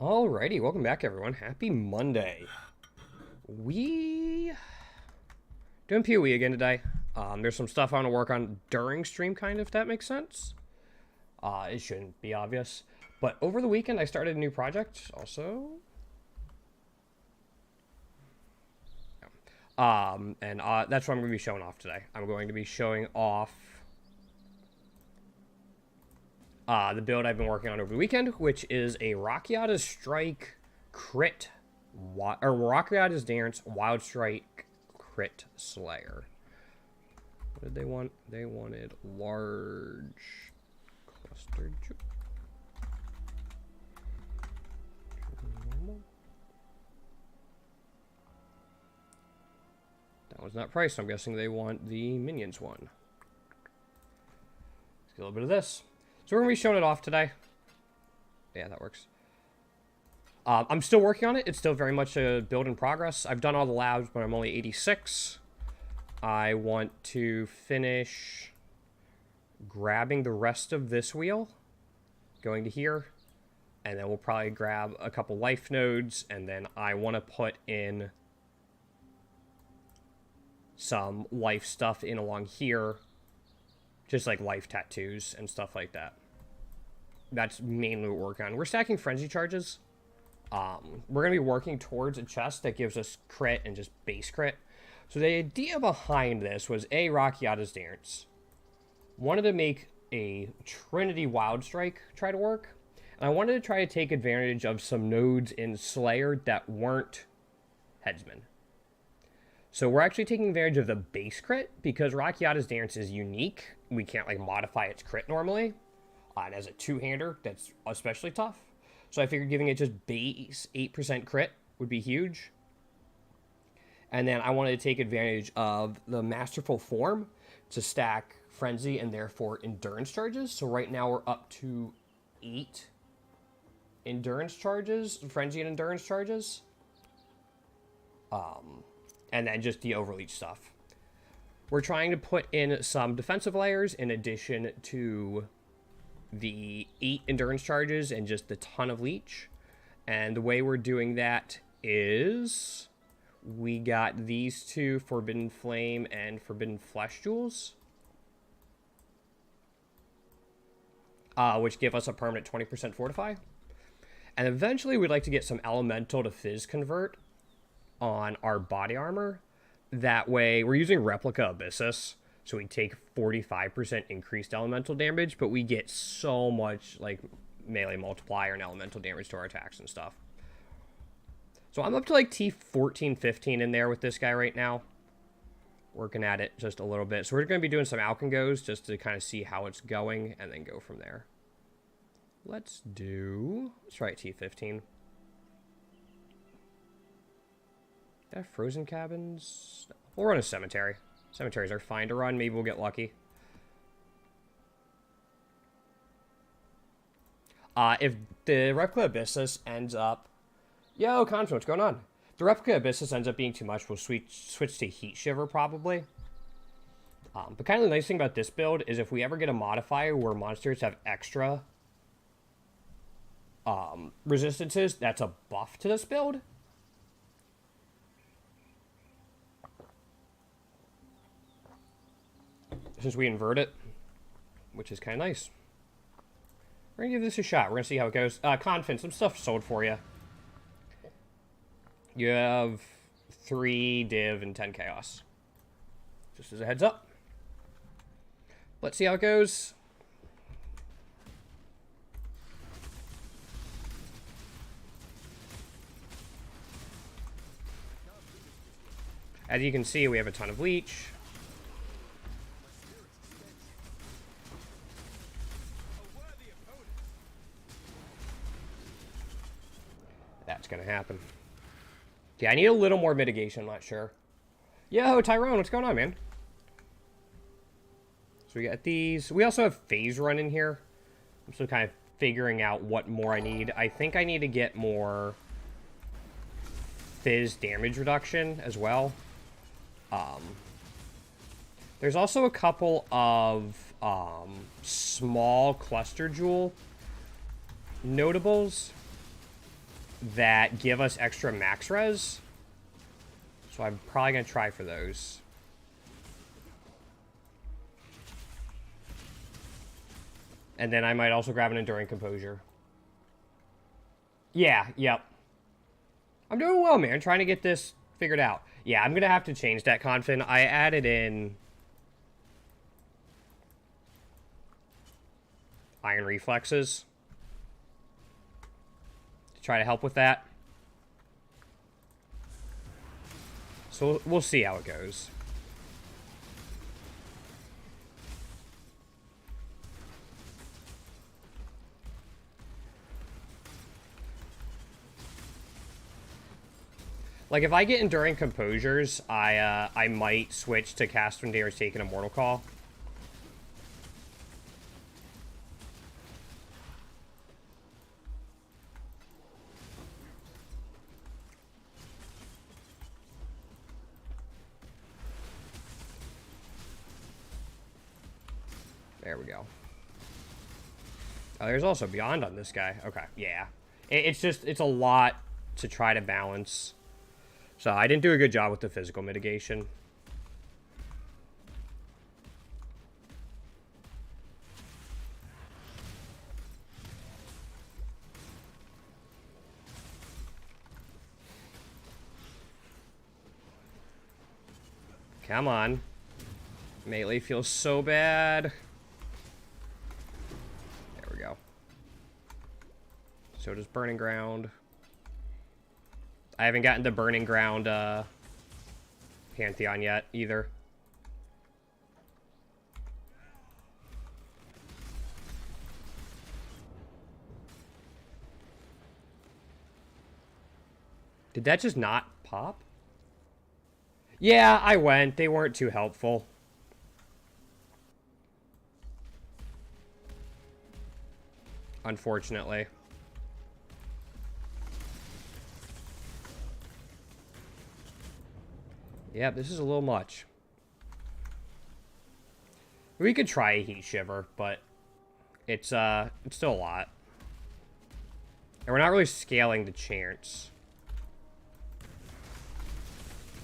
Alrighty, welcome back everyone. Happy Monday. We doing PoE again today. There's some stuff I want to work on during stream, kind of, if that makes sense. It shouldn't be obvious. But over the weekend I started a new project also. And that's what I'm going to be showing off today. I'm going to be showing off the build I've been working on over the weekend, which is a Rakiata Strike crit, or Rakiata's Dance Wild Strike crit Slayer. What did they want? They wanted large cluster. That was not priced, so I'm guessing they want the minions one. Let's get a little bit of this. So we're going to be showing it off today. Yeah, that works. I'm still working on it. It's still very much a build in progress. I've done all the labs, but I'm only 86. I want to finish grabbing the rest of this wheel, going to here, and then we'll probably grab a couple life nodes, and then I want to put in some life stuff in along here, just like life tattoos and stuff like that. That's mainly what we're working on. We're stacking frenzy charges. We're going to be working towards a chest that gives us crit and just base crit. So the idea behind this was A, Rakiata's Dance. Wanted to make a Trinity Wild Strike try to work. And I wanted to try to take advantage of some nodes in Slayer that weren't Headsman. So we're actually taking advantage of the base crit because Rakiata's Dance is unique. We can't like modify its crit normally. And as a two-hander, that's especially tough. So I figured giving it just base 8% crit would be huge. And then I wanted to take advantage of the Masterful Form to stack Frenzy and therefore Endurance charges. So right now we're up to 8 Endurance charges, Frenzy and Endurance charges. And then just the Overleech stuff. We're trying to put in some defensive layers in addition to the 8 endurance charges and just a ton of leech. And the way we're doing that is we got these two Forbidden Flame and Forbidden Flesh jewels, which give us a permanent 20% fortify. And eventually we'd like to get some elemental to fizz convert on our body armor. That way we're using replica abyssus, so we take 45% increased elemental damage, but we get so much like melee multiplier and elemental damage to our attacks and stuff. So I'm up to like T14, 15 in there with this guy right now. Working at it just a little bit. So we're going to be doing some Alchengos just to kind of see how it's going and then go from there. Let's try T15. Did I have frozen cabins? We'll run a cemetery. Cemeteries are fine to run. Maybe we'll get lucky. If the Replica Abyssus ends up... Yo, Contra, what's going on? If the Replica Abyssus ends up being too much, we'll switch to Heat Shiver, probably. But kind of the nice thing about this build is if we ever get a modifier where monsters have extra resistances, that's a buff to this build. Since we invert it, which is kind of nice. We're going to give this a shot. We're going to see how it goes. Confin, some stuff sold for you. You have 3 Div and 10 Chaos. Just as a heads up. Let's see how it goes. As you can see, we have a ton of leech. That's gonna happen. Yeah, I need a little more mitigation, I'm not sure. Yo, Tyrone, what's going on, man? So we got these. We also have Phase Run in here. I'm still kind of figuring out what more I need. I think I need to get more Fizz damage reduction as well. There's also a couple of small cluster jewel notables that give us extra max res. So I'm probably going to try for those. And then I might also grab an Enduring Composure. Yeah, yep. I'm doing well, man. Trying to get this figured out. Yeah, I'm going to have to change that confin. I added in Iron Reflexes to try to help with that. So we'll see how it goes. Like, if I get Enduring Composures, I might switch to cast when Dare's taking a Mortal Call. There we go. Oh, there's also Beyond on this guy. Okay, yeah. It's just, it's a lot to try to balance. So I didn't do a good job with the physical mitigation. Come on. Melee feels so bad. There we go. So does Burning Ground. I haven't gotten the Burning Ground Pantheon yet, either. Did that just not pop? Yeah, I went. They weren't too helpful. Unfortunately. Yeah, this is a little much. We could try a Heat Shiver, but it's still a lot. And we're not really scaling the chance.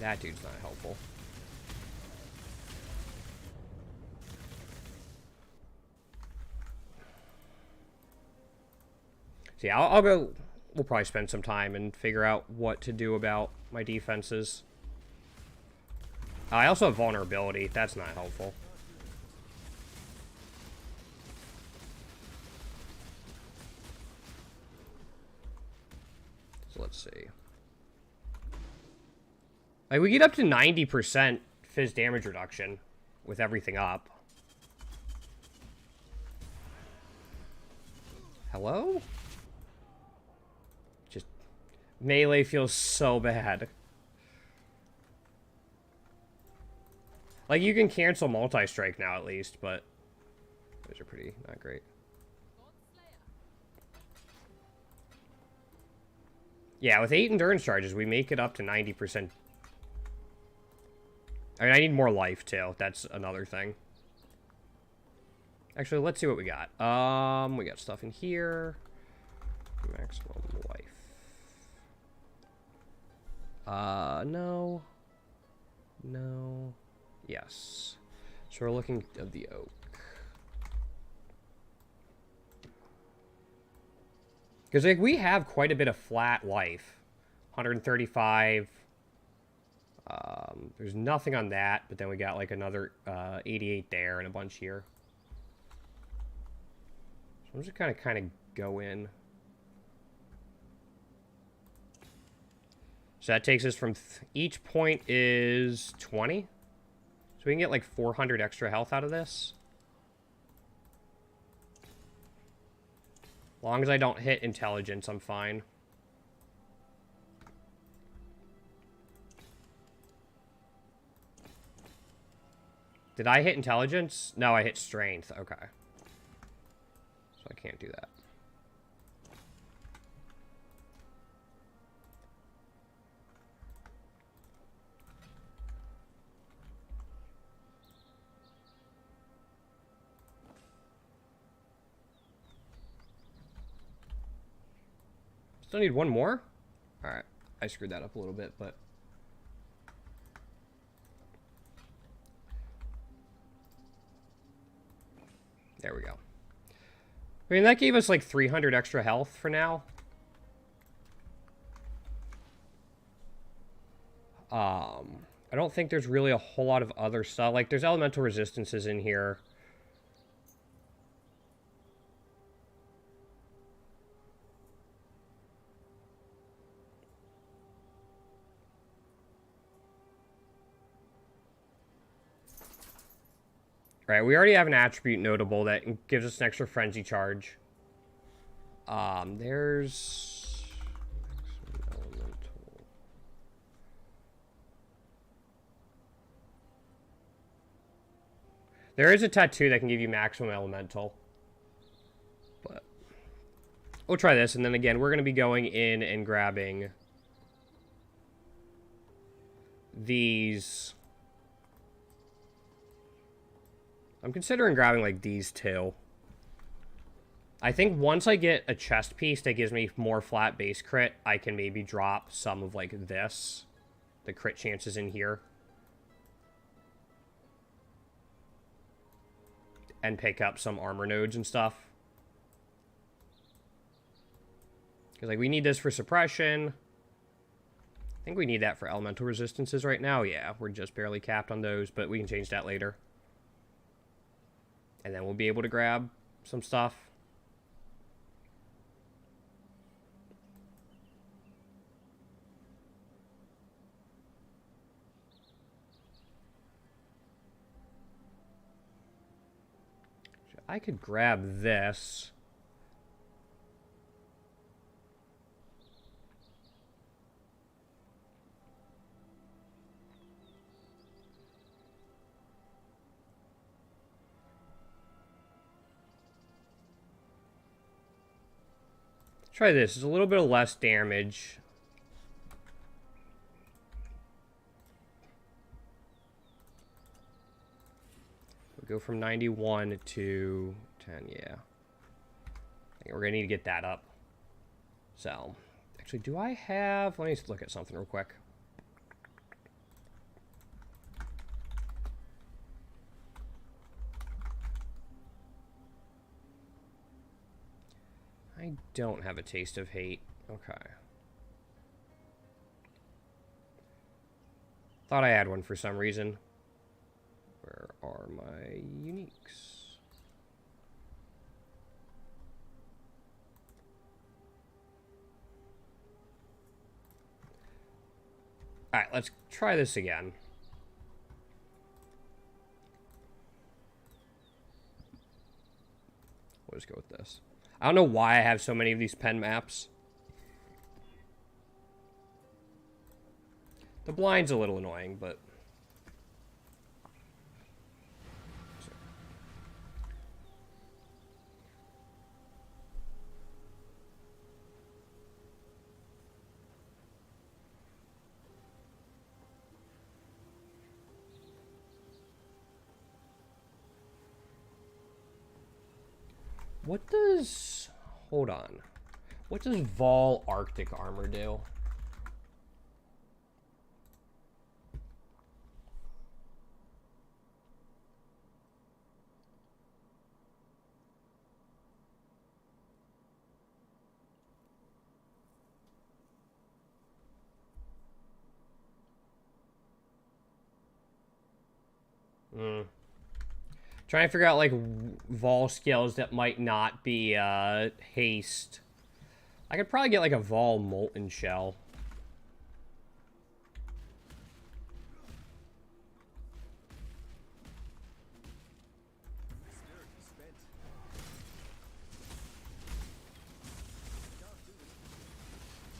That dude's not helpful. So yeah, I'll go. We'll probably spend some time and figure out what to do about my defenses. I also have vulnerability. That's not helpful. So let's see. Like, we get up to 90% phys damage reduction with everything up. Hello? Just, melee feels so bad. Like, you can cancel multi-strike now at least, but those are pretty not great. Yeah, with 8 endurance charges, we make it up to 90%. I mean, I need more life, too. That's another thing. Actually, let's see what we got. We got stuff in here. Maximum life. No. No. Yes. So we're looking at the oak. Because, like, we have quite a bit of flat life. 135. There's nothing on that, but then we got, like, another 88 there and a bunch here. So I'm just gonna kind of go in. So that takes us from... each point is 20. So we can get, like, 400 extra health out of this. As long as I don't hit intelligence, I'm fine. Did I hit intelligence? No, I hit strength. Okay. So I can't do that. Still need one more? Alright. I screwed that up a little bit, but... There we go. I mean, that gave us like 300 extra health for now. I don't think there's really a whole lot of other stuff. Like, there's elemental resistances in here. Right, we already have an attribute notable that gives us an extra frenzy charge. There's... elemental. There is a tattoo that can give you maximum elemental. But we'll try this, and then again, we're going to be going in and grabbing these... I'm considering grabbing, like, these two. I think once I get a chest piece that gives me more flat base crit, I can maybe drop some of, like, this. The crit chances in here. And pick up some armor nodes and stuff. Because, like, we need this for suppression. I think we need that for elemental resistances right now. Yeah, we're just barely capped on those, but we can change that later. And then we'll be able to grab some stuff. I could grab this. Try this. It's a little bit of less damage. We'll go from 91 to 10, yeah. I think we're going to need to get that up. So, actually, do I have... Let me look at something real quick. I don't have a taste of hate. Okay. Thought I had one for some reason. Where are my uniques? Alright, let's try this again. We'll just go with this. I don't know why I have so many of these pen maps. The blind's a little annoying, but... What does... Hold on. What does Vol Arctic Armor do? Trying to figure out, like, Vol skills that might not be, haste. I could probably get, like, a Vol Molten Shell.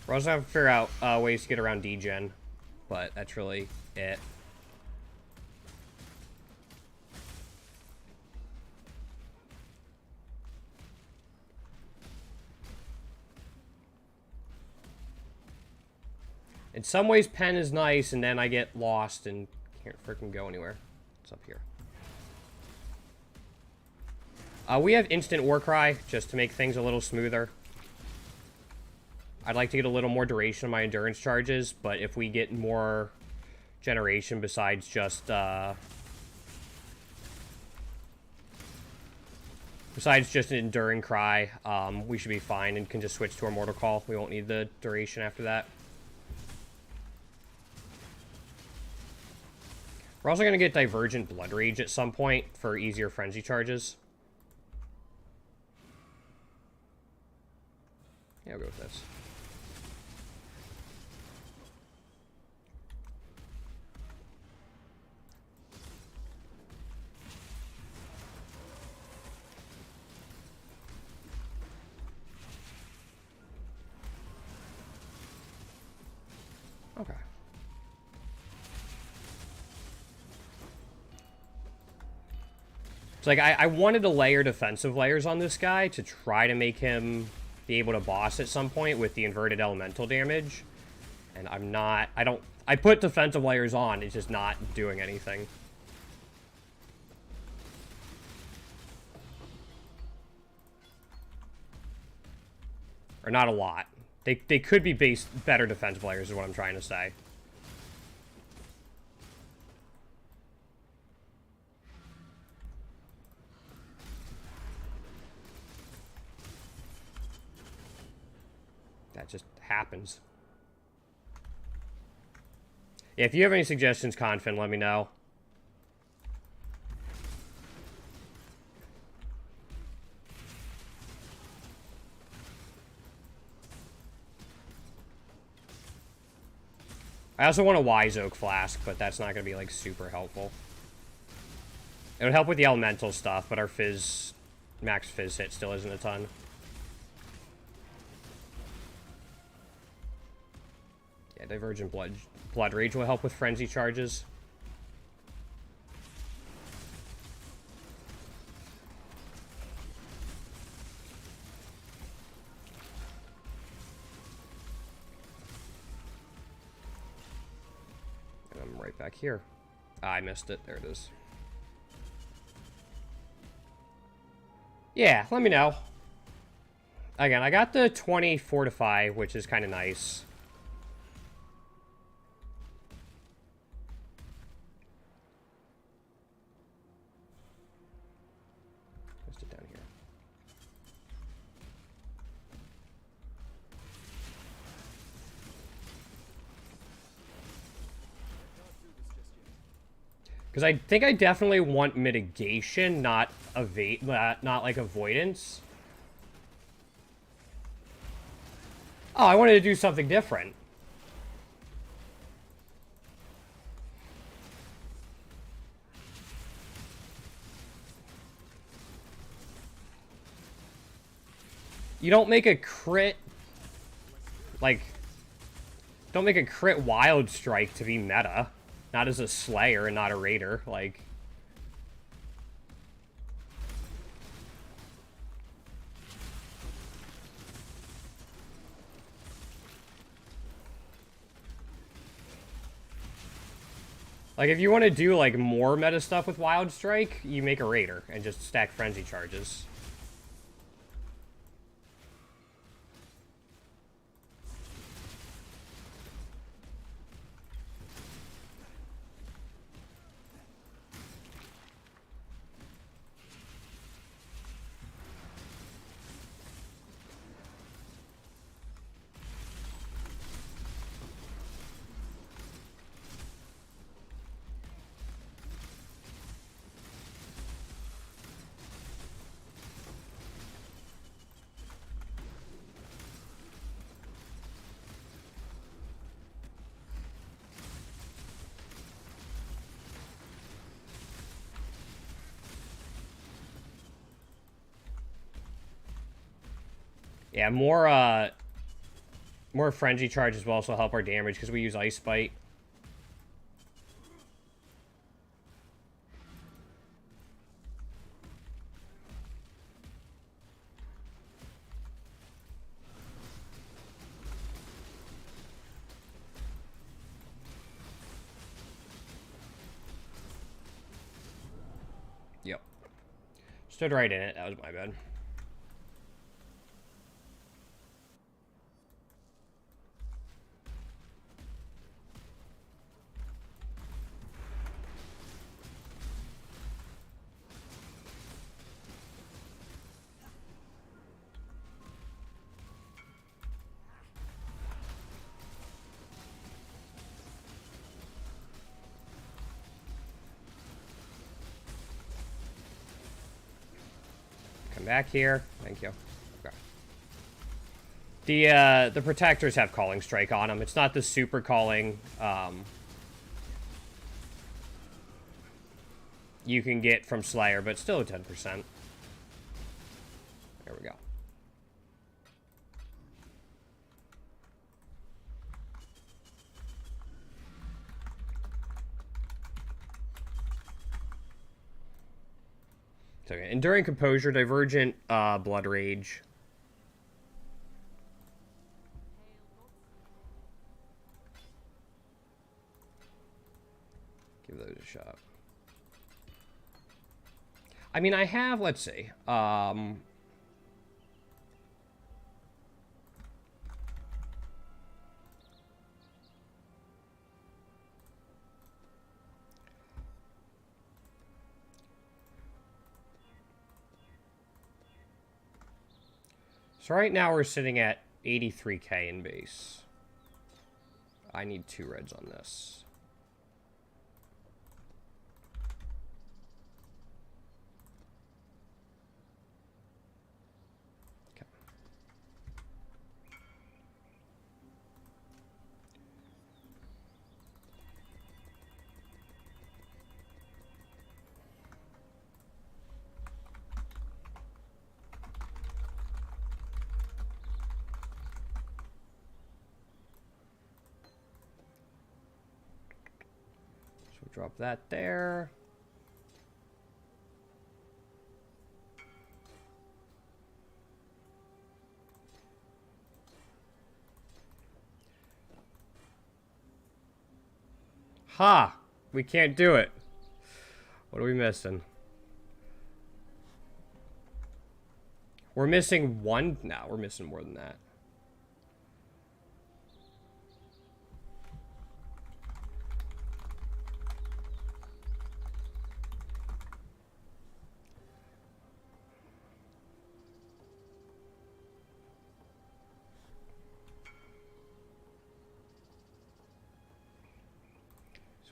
We're also have to figure out, ways to get around degen. But that's really it. In some ways, pen is nice, and then I get lost and can't freaking go anywhere. It's up here. We have instant Warcry, just to make things a little smoother. I'd like to get a little more duration on my endurance charges, but if we get more generation besides just an enduring cry, we should be fine and can just switch to our mortal call. We won't need the duration after that. We're also going to get Divergent Blood Rage at some point for easier frenzy charges. Yeah, I'll go with this. Okay. It's like, I wanted to layer defensive layers on this guy to try to make him be able to boss at some point with the inverted elemental damage. And I'm not, I put defensive layers on, it's just not doing anything. Or not a lot. They could be better defensive layers is what I'm trying to say. That just happens. Yeah, if you have any suggestions, Confin, let me know. I also want a Wise Oak Flask, but that's not going to be, like, super helpful. It would help with the elemental stuff, but our Fizz, max Fizz hit still isn't a ton. Yeah, Divergent Blood Rage will help with frenzy charges. And I'm right back here. Ah, I missed it. There it is. Yeah, let me know. Again, I got the 20 Fortify, which is kind of nice. Just it down here. Because I think I definitely want mitigation, not not like avoidance. Oh, I wanted to do something different. You don't make a crit, like, don't make a crit Wild Strike to be meta. Not as a Slayer and not a Raider, like... Like, if you want to do, like, more meta stuff with Wild Strike, you make a Raider and just stack Frenzy charges. Yeah, more frenzy charges will also help our damage because we use Ice Bite. Yep. Stood right in it. That was my bad. Back here. Thank you. Okay. The protectors have Calling Strike on them. It's not the super calling you can get from Slayer, but still 10%. There we go. So, okay. Enduring Composure, Divergent, Blood Rage. Give those a shot. I mean, I have, let's see. So right now we're sitting at 83k in base. I need 2 reds on this. Okay. Drop that there. Ha! We can't do it. What are we missing? We're missing 1? No, we're missing more than that.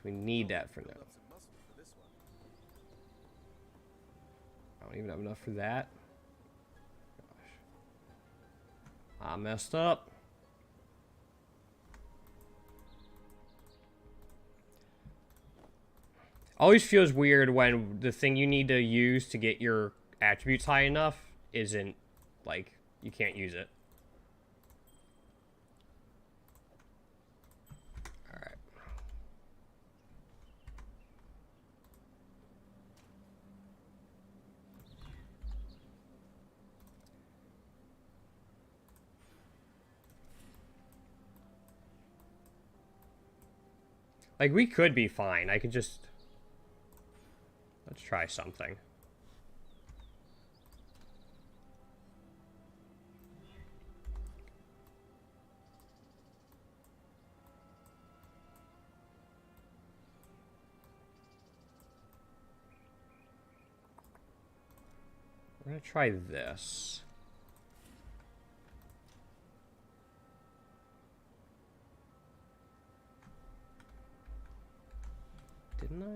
We need that for now. I don't even have enough for that. Gosh. I messed up. Always feels weird when the thing you need to use to get your attributes high enough isn't, like, you can't use it. Like, we could be fine. I could just... Let's try something. We're gonna try this. Didn't I?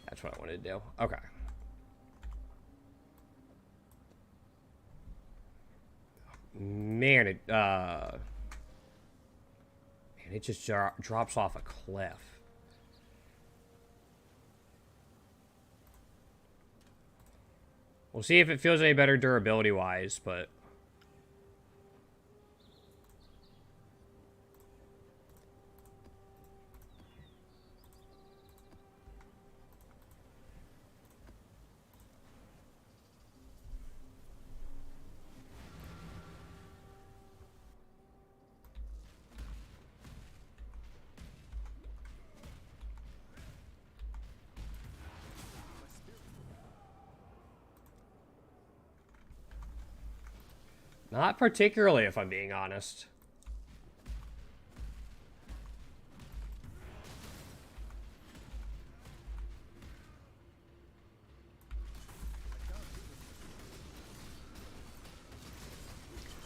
That's what I wanted to do. Okay. Man, it just drops off a cliff. We'll see if it feels any better durability-wise, but... Not particularly, if I'm being honest.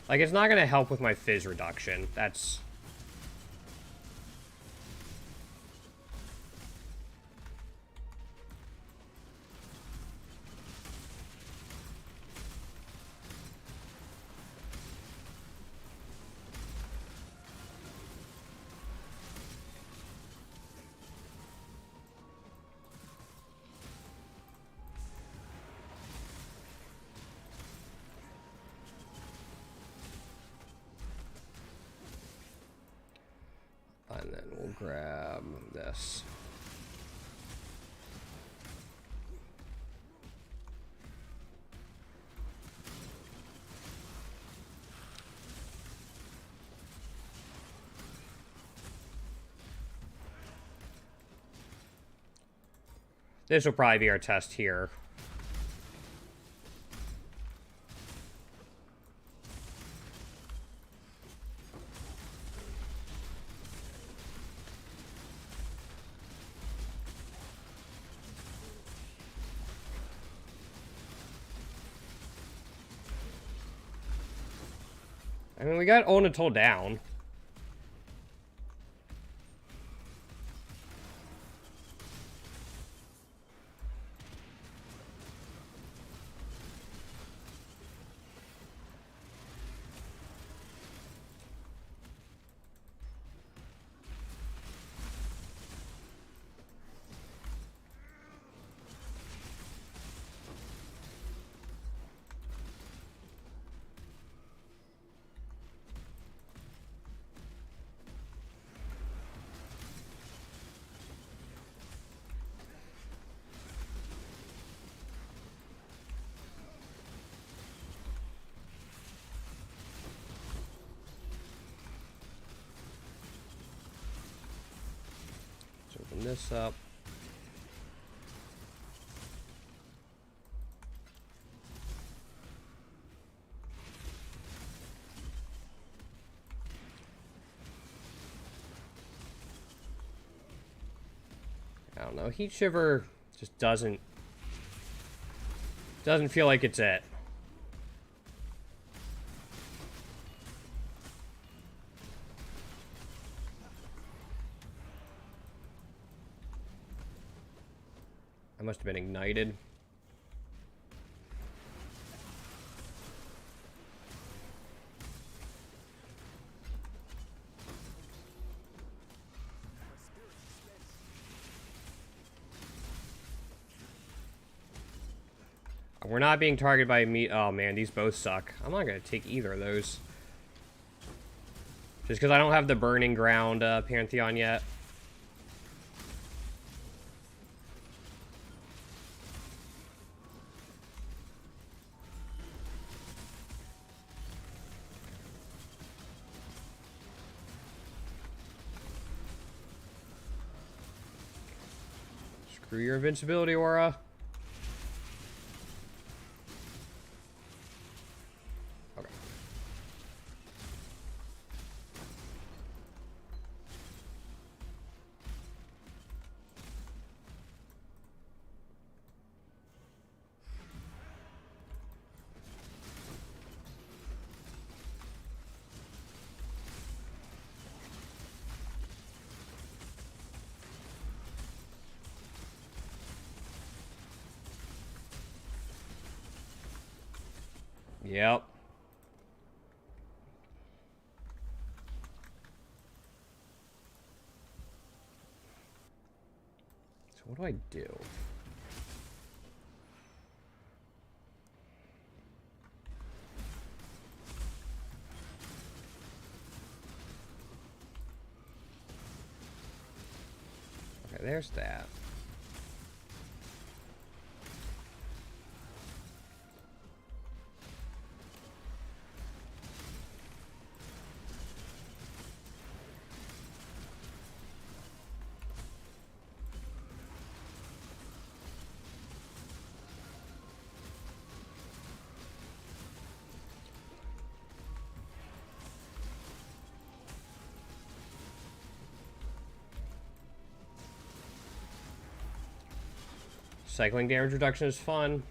Like, it's not going to help with my fizz reduction. That's grab this. This will probably be our test here. I mean, we got Onatol down. Open this up. I don't know. Heat Shiver just doesn't feel like it's it. I must have been ignited. We're not being targeted by me. Oh man, these both suck. I'm not gonna take either of those. Just because I don't have the Burning Ground Pantheon yet. Screw your invincibility aura. Okay. Yep. So what do I do? Okay, there's that. Cycling damage reduction is fun.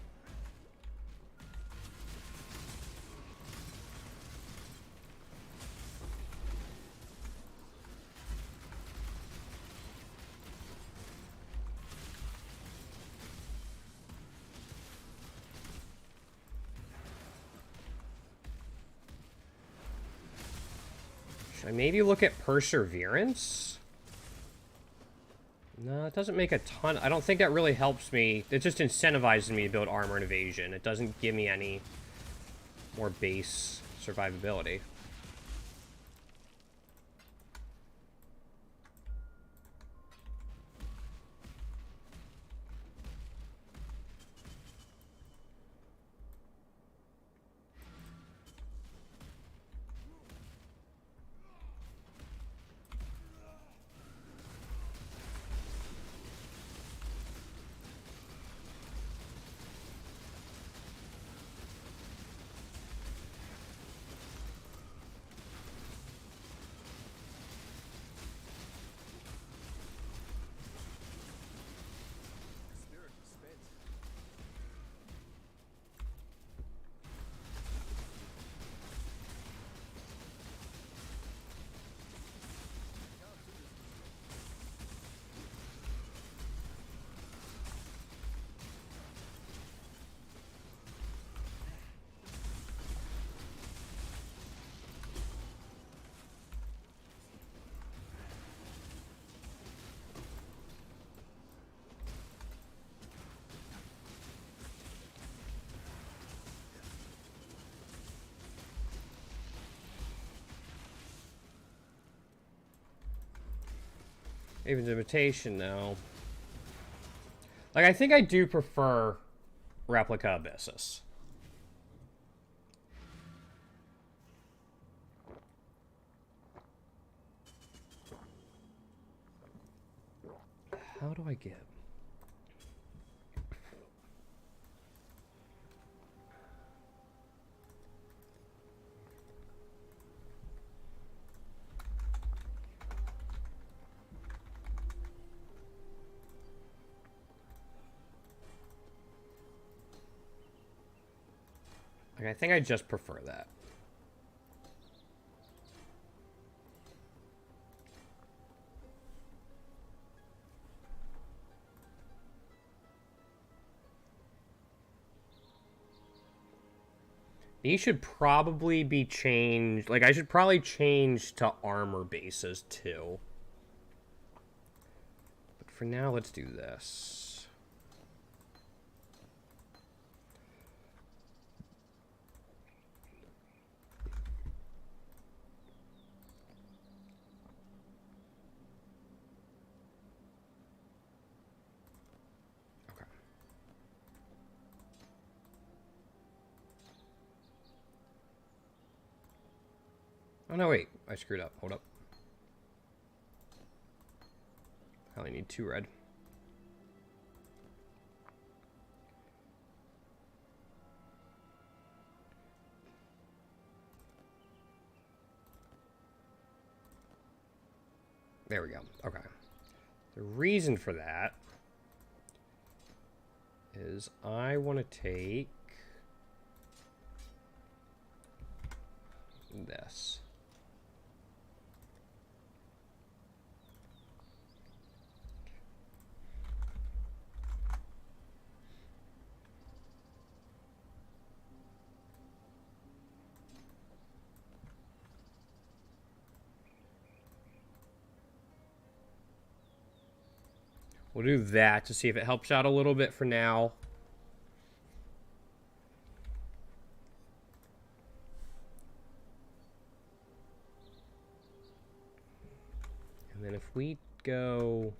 Should I maybe look at Perseverance? No, it doesn't make a ton. I don't think that really helps me. It just incentivizes me to build armor and evasion. It doesn't give me any more base survivability. Raven's Invitation, no. Like, I think I do prefer Replica Abyssus. How do I get... Like, I think I just prefer that. These should probably be changed. Like, I should probably change to armor bases, too. But for now, let's do this. Oh, no, wait. I screwed up. Hold up. I only need 2 red. There we go. Okay. The reason for that is I want to take this. We'll do that to see if it helps out a little bit for now. And then if we go...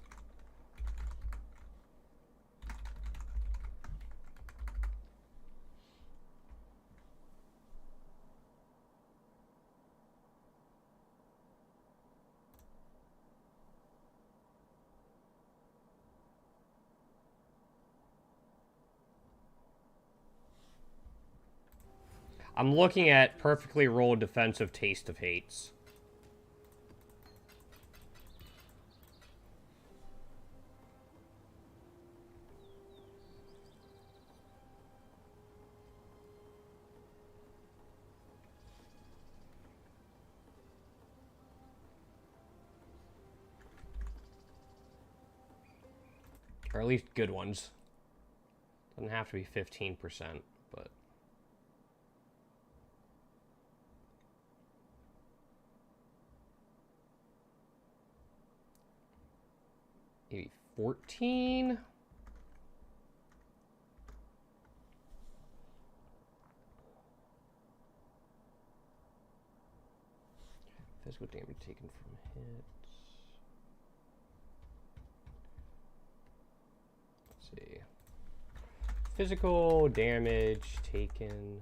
I'm looking at perfectly rolled defensive Taste of Hates. Or at least good ones. Doesn't have to be 15%, but... maybe 14? Physical damage taken from hits. Let's see. Physical damage taken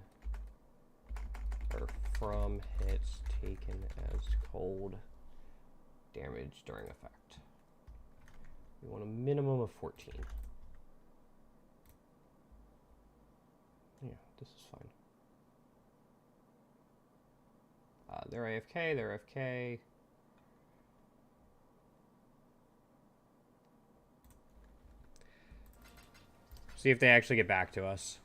or from hits taken as cold damage during effect. We want a minimum of 14. Yeah, this is fine. They're AFK, they're AFK. See if they actually get back to us.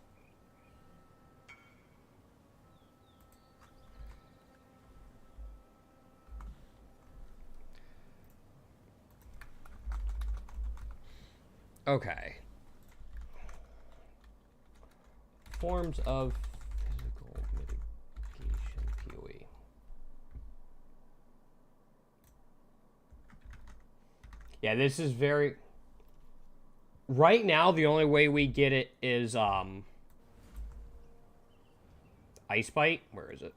Okay. Forms of physical mitigation, PoE. Yeah, this is very... right now, the only way we get it is, Ice Bite. Where is it?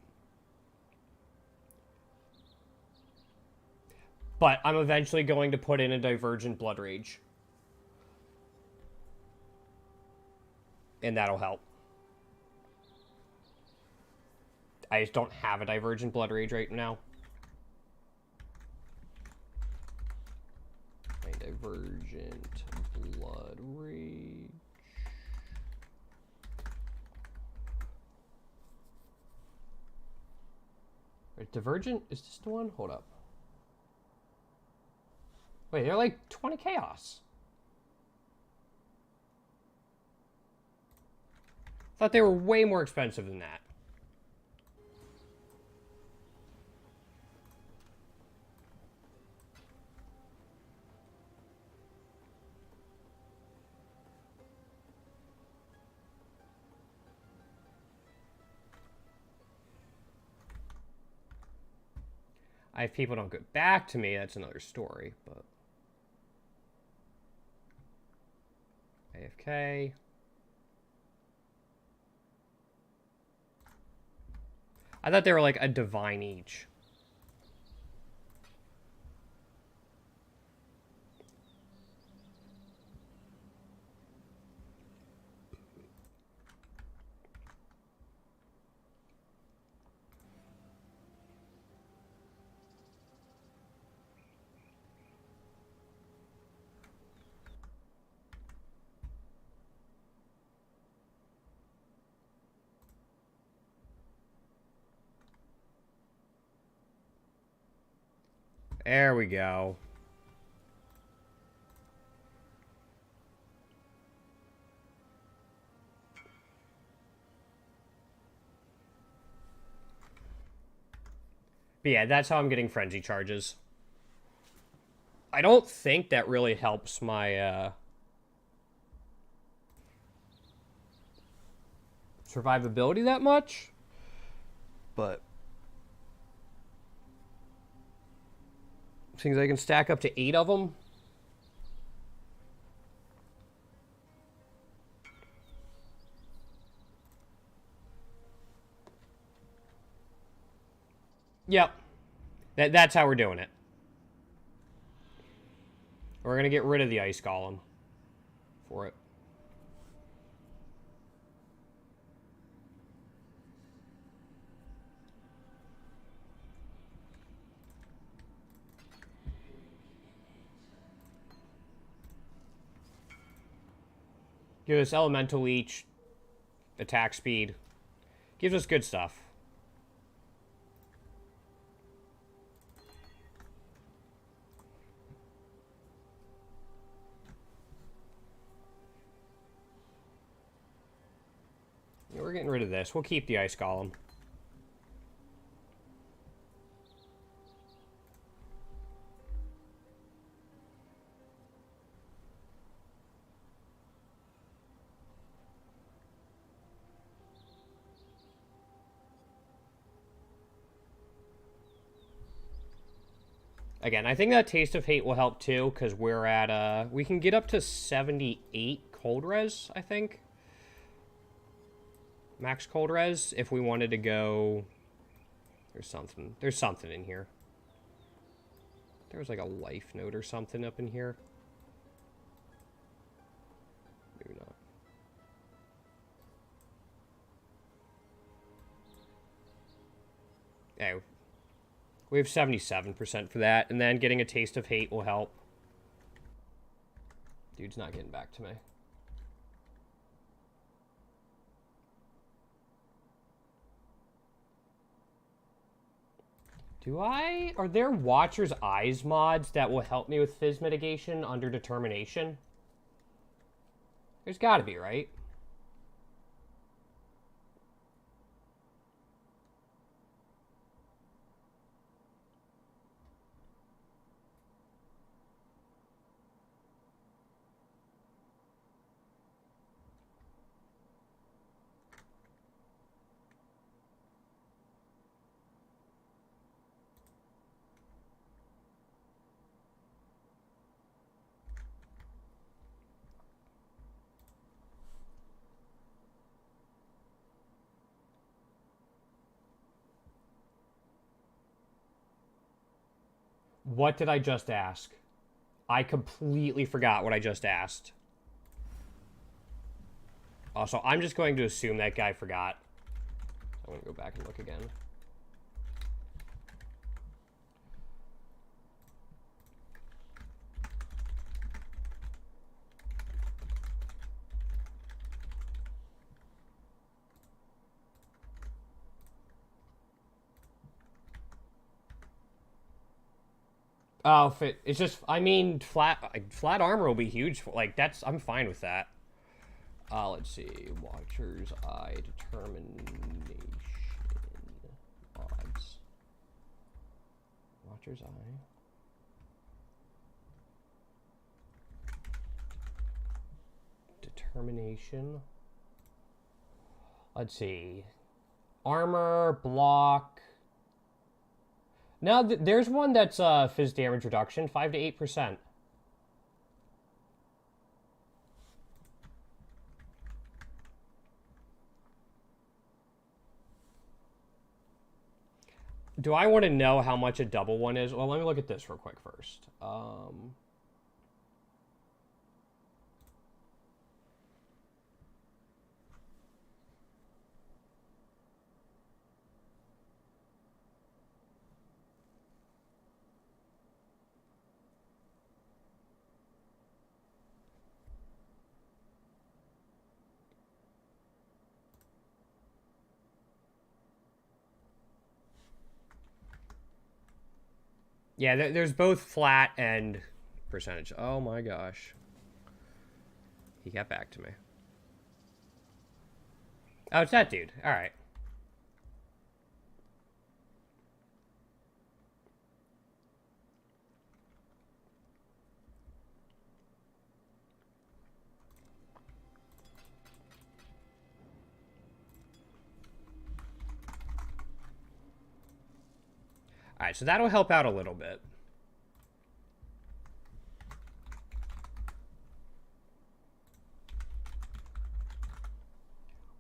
But I'm eventually going to put in a Divergent Blood Rage. And that'll help. I just don't have a Divergent Blood Rage right now. A Divergent Blood Rage. Wait, Divergent? Is this the one? Hold up. Wait, they're like 20 chaos. Thought they were way more expensive than that. If people don't get back to me, that's another story, but... AFK. I thought they were like a divine each. There we go. But yeah, that's how I'm getting frenzy charges. I don't think that really helps my survivability that much. But seems I can stack up to 8 of them. Yep. That's how we're doing it. We're going to get rid of the ice golem for it. Give us elemental leech, attack speed. Gives us good stuff. Yeah, we're getting rid of this. We'll keep the ice golem. Again, I think that Taste of Hate will help too, because we're at, we can get up to 78 cold res, I think. Max cold res, if we wanted to go... There's something in here. There was like a life note or something up in here. Maybe not. Yeah, we have 77% for that, and then getting a Taste of Hate will help. Dude's not getting back to me. Are there Watcher's Eyes mods that will help me with fizz mitigation under determination? There's gotta be, right? What did I just ask? I completely forgot what I just asked. Also, I'm just going to assume that guy forgot. I'm going to go back and look again. Oh, it's just, I mean, flat armor will be huge. Like, I'm fine with that. Let's see. Watcher's Eye determination mods. Watcher's Eye. Determination. Let's see. Armor, block. Now, there's one that's phys damage reduction, 5 to 8%. Do I want to know how much a double one is? Well, let me look at this real quick first. Yeah, there's both flat and percentage. Oh my gosh. He got back to me. Oh, it's that dude. All right. All right, so that'll help out a little bit.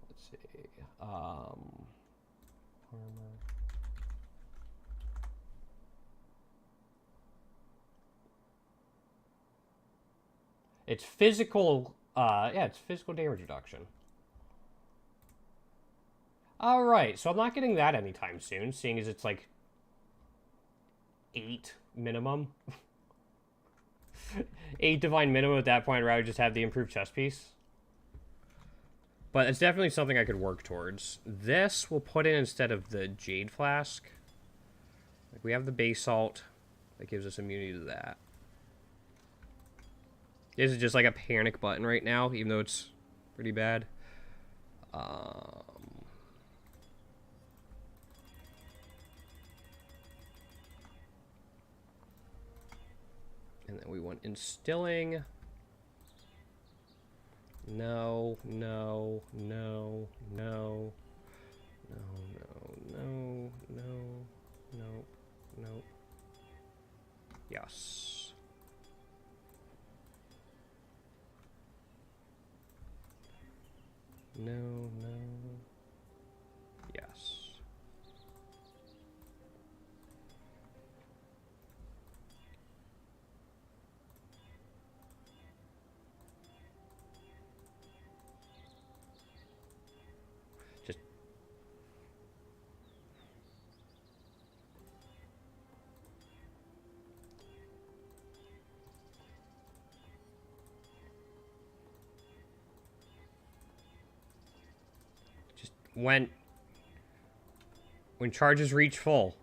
Let's see. Armor. It's physical, yeah, it's physical damage reduction. All right, so I'm not getting that anytime soon, seeing as it's like 8 minimum. 8 divine minimum at that point, I'd rather just have the improved chest piece. But it's definitely something I could work towards. This we'll put in instead of the Jade Flask. Like, we have the Basalt. That gives us immunity to that. This is just like a panic button right now, even though it's pretty bad. And then we want instilling. No, no, no, no, no, no, no, no, no, no. Yes. No, no. Yes. When charges reach full.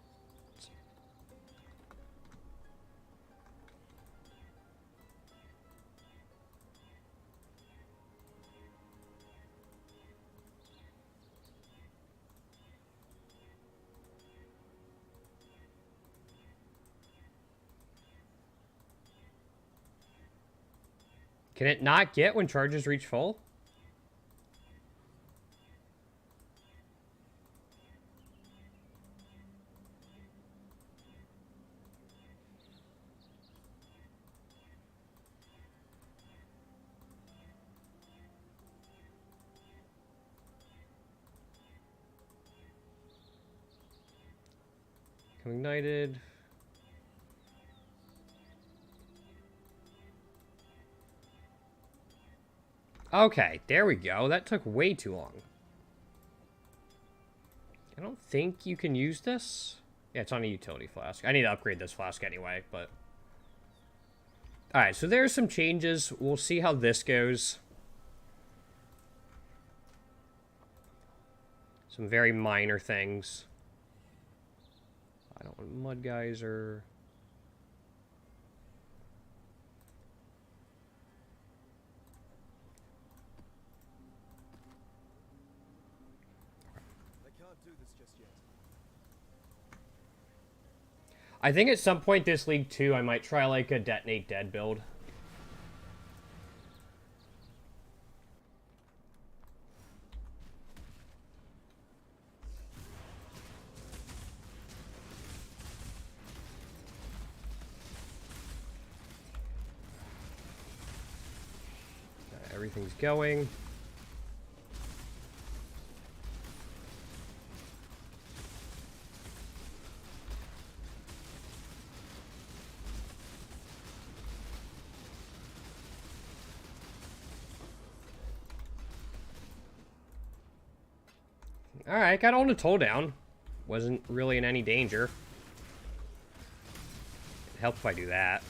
Can it not get when charges reach full? Ignited. Okay, there we go. That took way too long. I don't think you can use this. Yeah, it's on a utility flask. I need to upgrade this flask anyway, but... Alright, so there's some changes. We'll see how this goes. Some very minor things. I don't want mud geyser. I think at some point this league too, I might try like a detonate dead build. Everything's going. Alright, got on a toe down. Wasn't really in any danger. It'd help if I do that.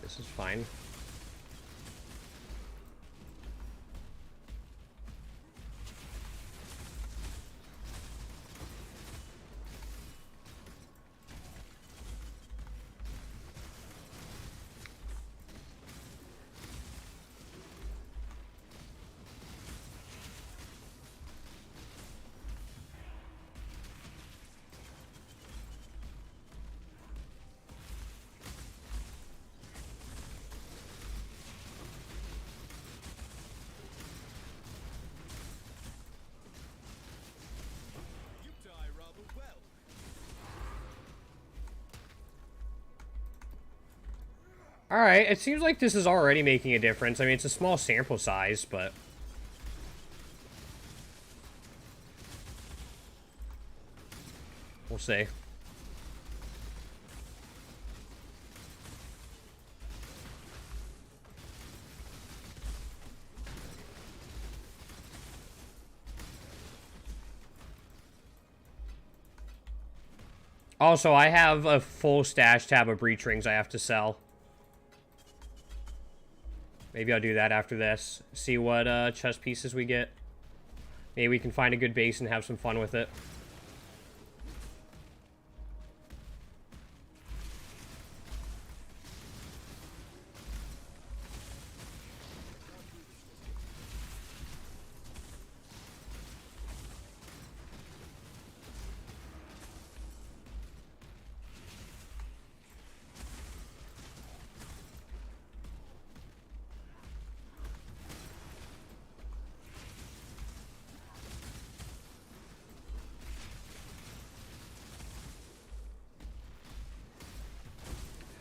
This is fine. Alright, it seems like this is already making a difference. I mean, it's a small sample size, but... we'll see. Also, I have a full stash tab of breach rings I have to sell. Maybe I'll do that after this. See what chess pieces we get. Maybe we can find a good base and have some fun with it.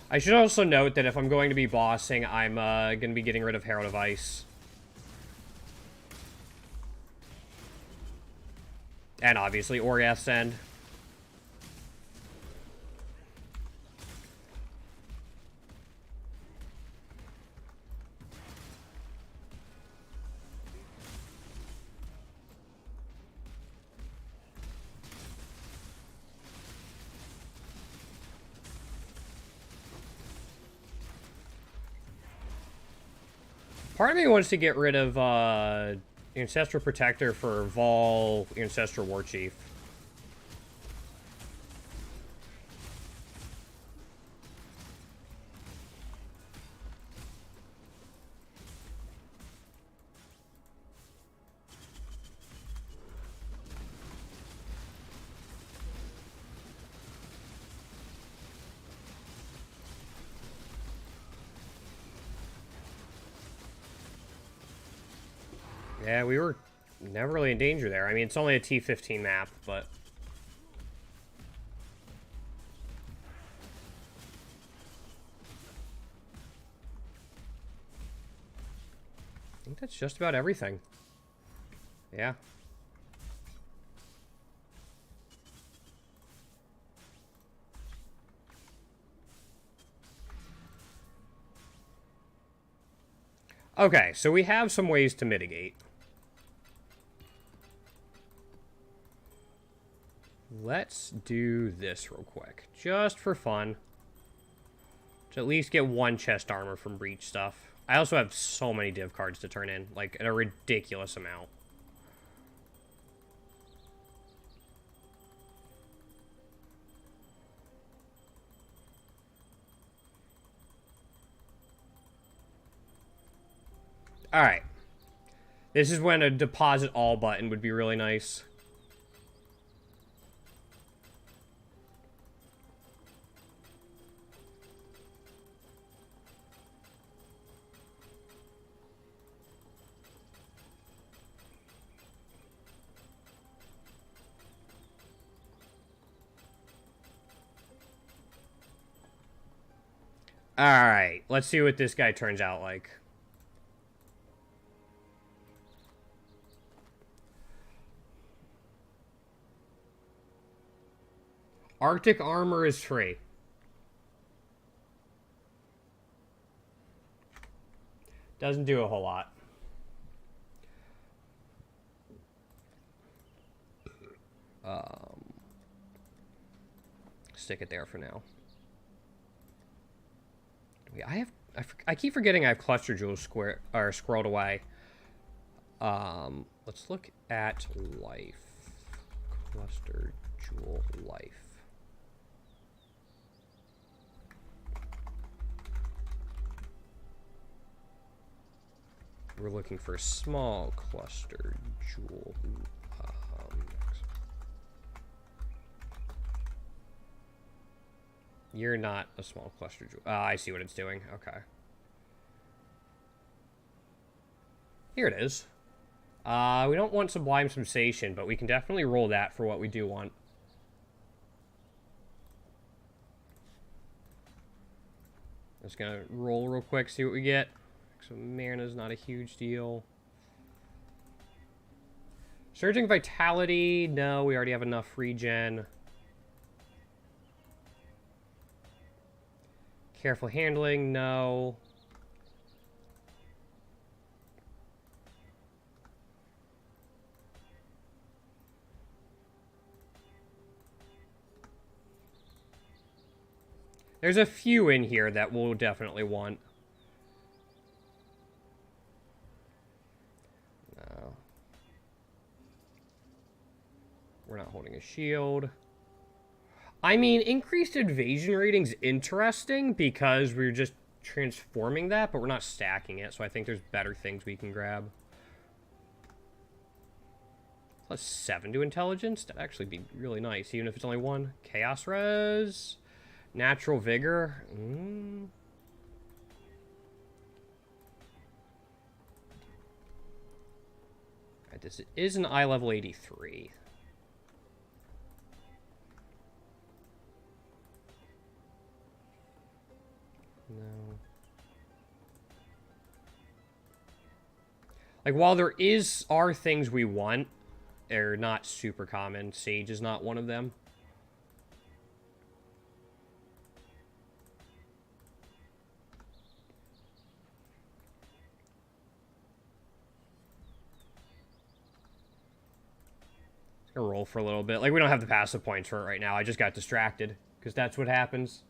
I should also note that if I'm going to be bossing, I'm going to be getting rid of Herald of Ice. And obviously Orghast's End. Part of me wants to get rid of Ancestral Protector for Vol Ancestral Warchief. Yeah, we were never really in danger there. I mean, it's only a T15 map, but... I think that's just about everything. Yeah. Okay, so we have some ways to mitigate. Let's do this real quick, just for fun. To at least get one chest armor from breach stuff. I also have so many div cards to turn in, like, a ridiculous amount. Alright. This is when a deposit all button would be really nice. Alright, let's see what this guy turns out like. Arctic armor is free. Doesn't do a whole lot. Stick it there for now. I keep forgetting I have cluster jewels squirreled away. Let's look at life. Cluster jewel life. We're looking for a small cluster jewel. You're not a small cluster jewel. I see what it's doing. Okay. Here it is. We don't want Sublime Sensation, but we can definitely roll that for what we do want. Just gonna roll real quick, see what we get. So mana's not a huge deal. Surging Vitality, no, we already have enough regen. Careful Handling, no. There's a few in here that we'll definitely want. No. We're not holding a shield. I mean, increased invasion rating's interesting because we're just transforming that, but we're not stacking it, so I think there's better things we can grab. +7 to intelligence? That'd actually be really nice, even if it's only 1. Chaos Res. Natural Vigor. Alright, this is an eye level 83. No. Like, while there are things we want, they're not super common. Sage is not one of them. Just gonna roll for a little bit. Like, we don't have the passive points for it right now. I just got distracted, because that's what happens.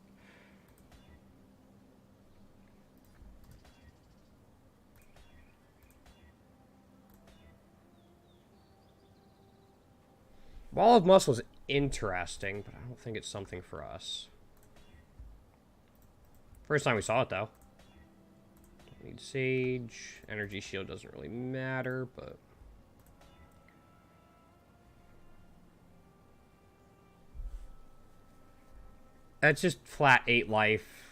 Wall of Muscle is interesting, but I don't think it's something for us. First time we saw it, though. Don't need Sage. Energy Shield doesn't really matter, but... That's just flat 8 life.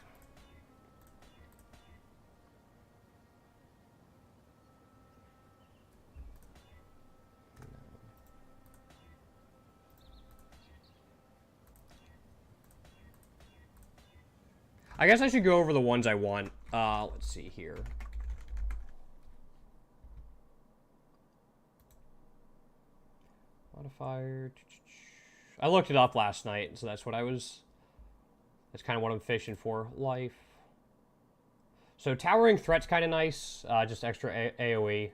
I guess I should go over the ones I want. Let's see here. Modifier. I looked it up last night, so that's what I was... That's kind of what I'm fishing for. Life. So Towering Threat's kind of nice. Just extra AoE.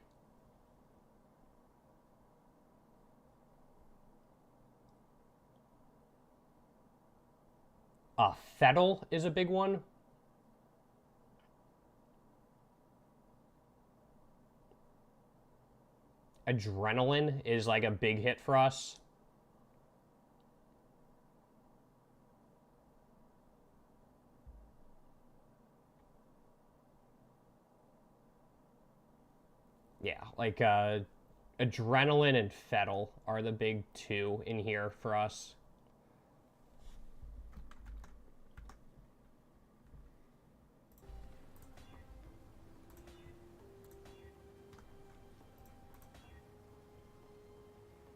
Fettle is a big one. Adrenaline is like a big hit for us. Yeah, like Adrenaline and Fettle are the big two in here for us.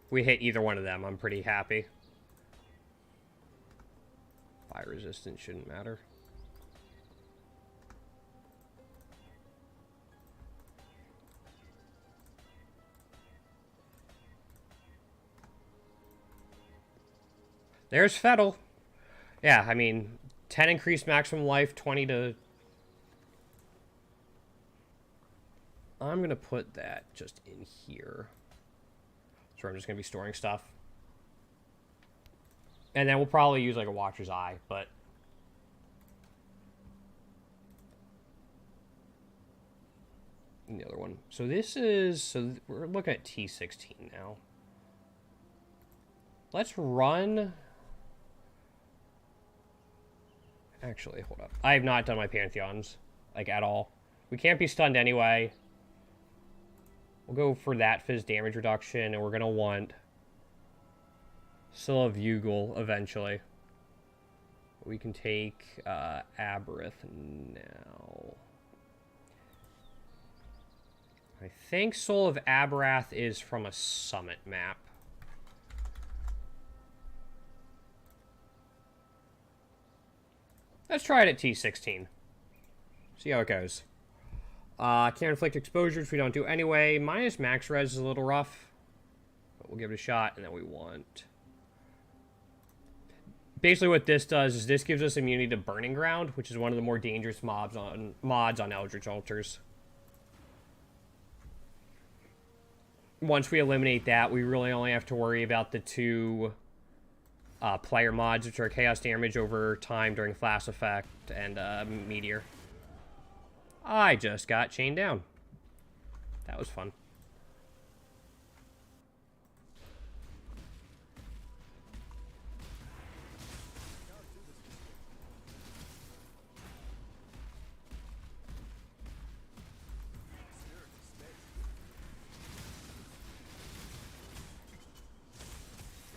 We hit either one of them, I'm pretty happy. Fire resistance shouldn't matter. There's Fettle. Yeah, I mean, 10 increased maximum life, 20 to... I'm going to put that just in here. So I'm just going to be storing stuff. And then we'll probably use like a Watcher's Eye, but... the other one. So this is... So we're looking at T16 now. Let's run... Actually, hold up. I have not done my Pantheons, like, at all. We can't be stunned anyway. We'll go for that Fizz damage reduction, and we're going to want still a Vugal eventually. We can take Aberith now. I think Soul of Aberrath is from a summit map. Let's try it at T16. See how it goes. Can't inflict exposure, which we don't do anyway. Minus max res is a little rough. But we'll give it a shot, and then we want... Basically what this does is this gives us immunity to Burning Ground, which is one of the more dangerous mods on Eldritch Altars. Once we eliminate that, we really only have to worry about the two... player mods, which are chaos damage over time during Flash Effect and Meteor. I just got chained down. That was fun.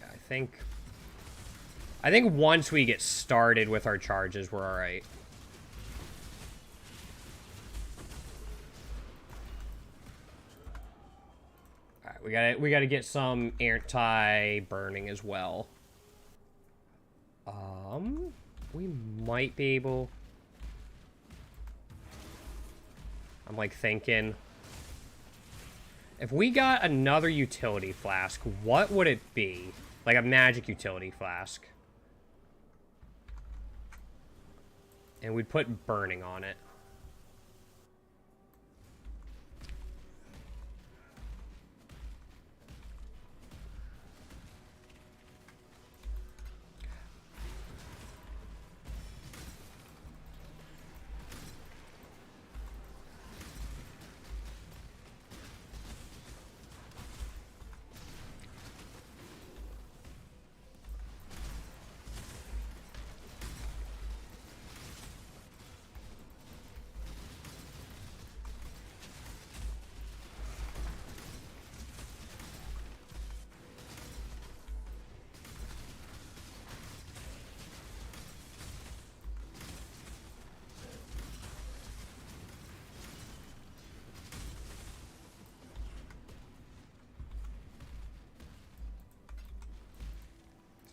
Yeah, I think once we get started with our charges, we're all right. All right, we gotta get some anti-burning as well. We might be able. I'm like thinking, if we got another utility flask, what would it be? Like a magic utility flask. And we'd put burning on it.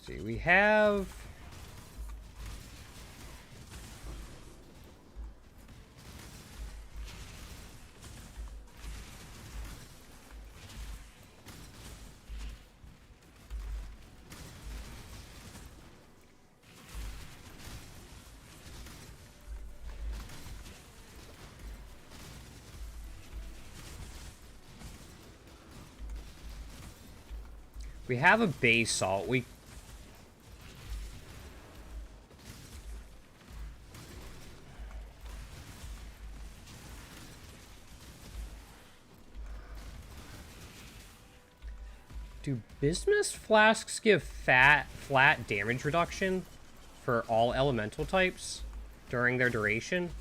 See, we have... We have a base salt. We... Do bismuth flasks give flat damage reduction for all elemental types during their duration?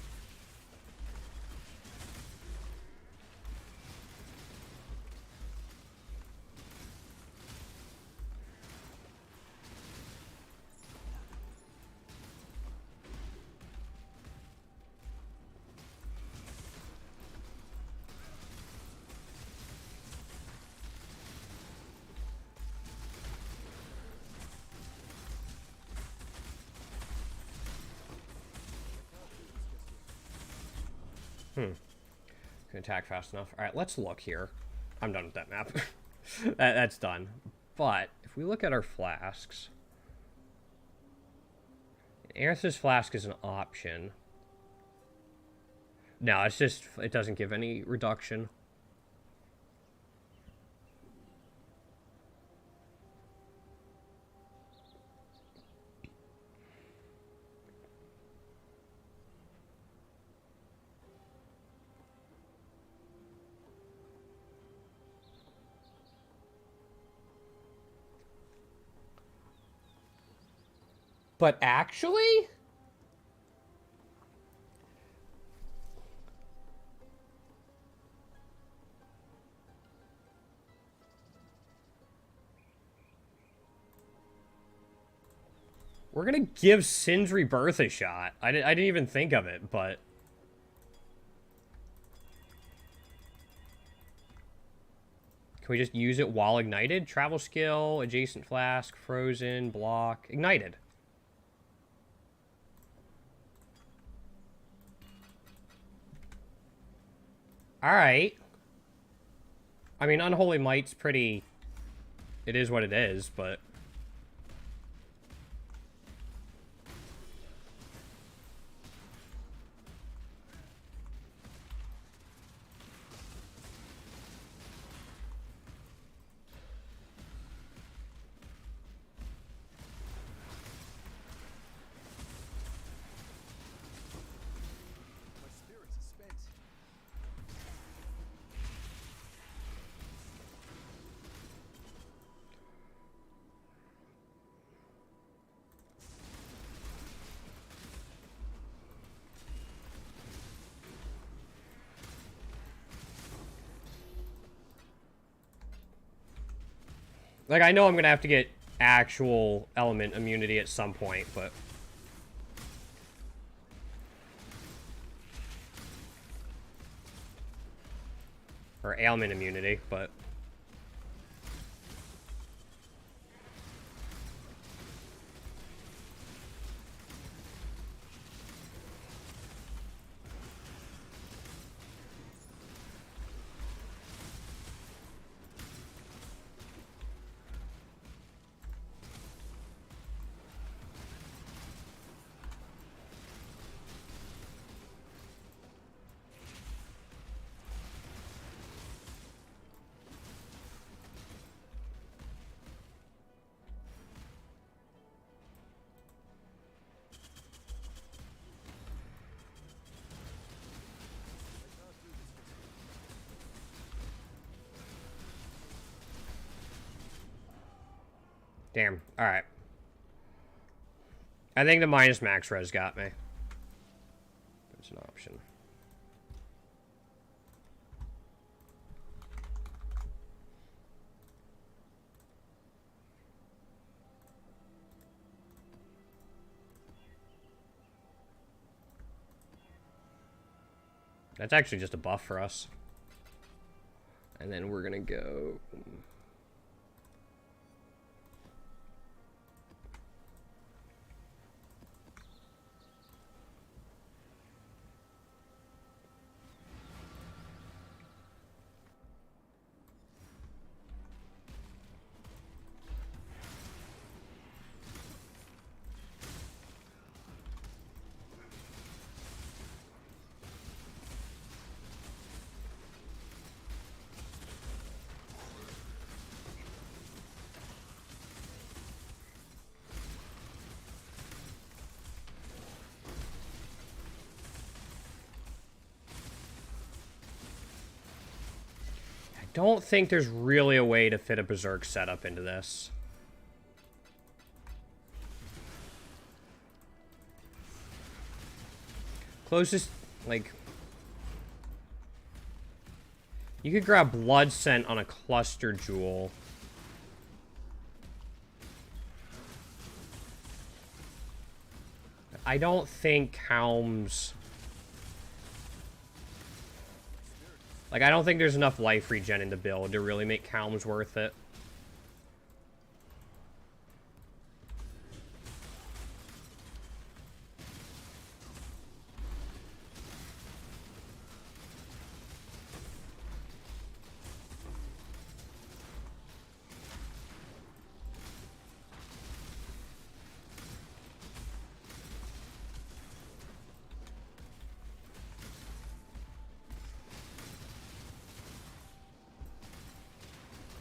Can attack fast enough. Alright, let's look here. I'm done with that map. That's done. But, if we look at our flasks... Aerith's flask is an option. No, it's just... It doesn't give any reduction. But actually... We're gonna give Sin's Rebirth a shot. I didn't even think of it, but... Can we just use it while ignited? Travel skill, adjacent flask, frozen, block, ignited. Alright. I mean, Unholy Might's pretty... It is what it is, but... Like, I know I'm gonna have to get actual element immunity at some point, but... Or ailment immunity, but... Damn. Alright. I think the minus max res got me. There's an option. That's actually just a buff for us. And then we're gonna go... don't think there's really a way to fit a Berserk setup into this. Closest, like... You could grab Blood Scent on a Cluster Jewel. I don't think Helm's... Like, I don't think there's enough life regen in the build to really make Helm's worth it.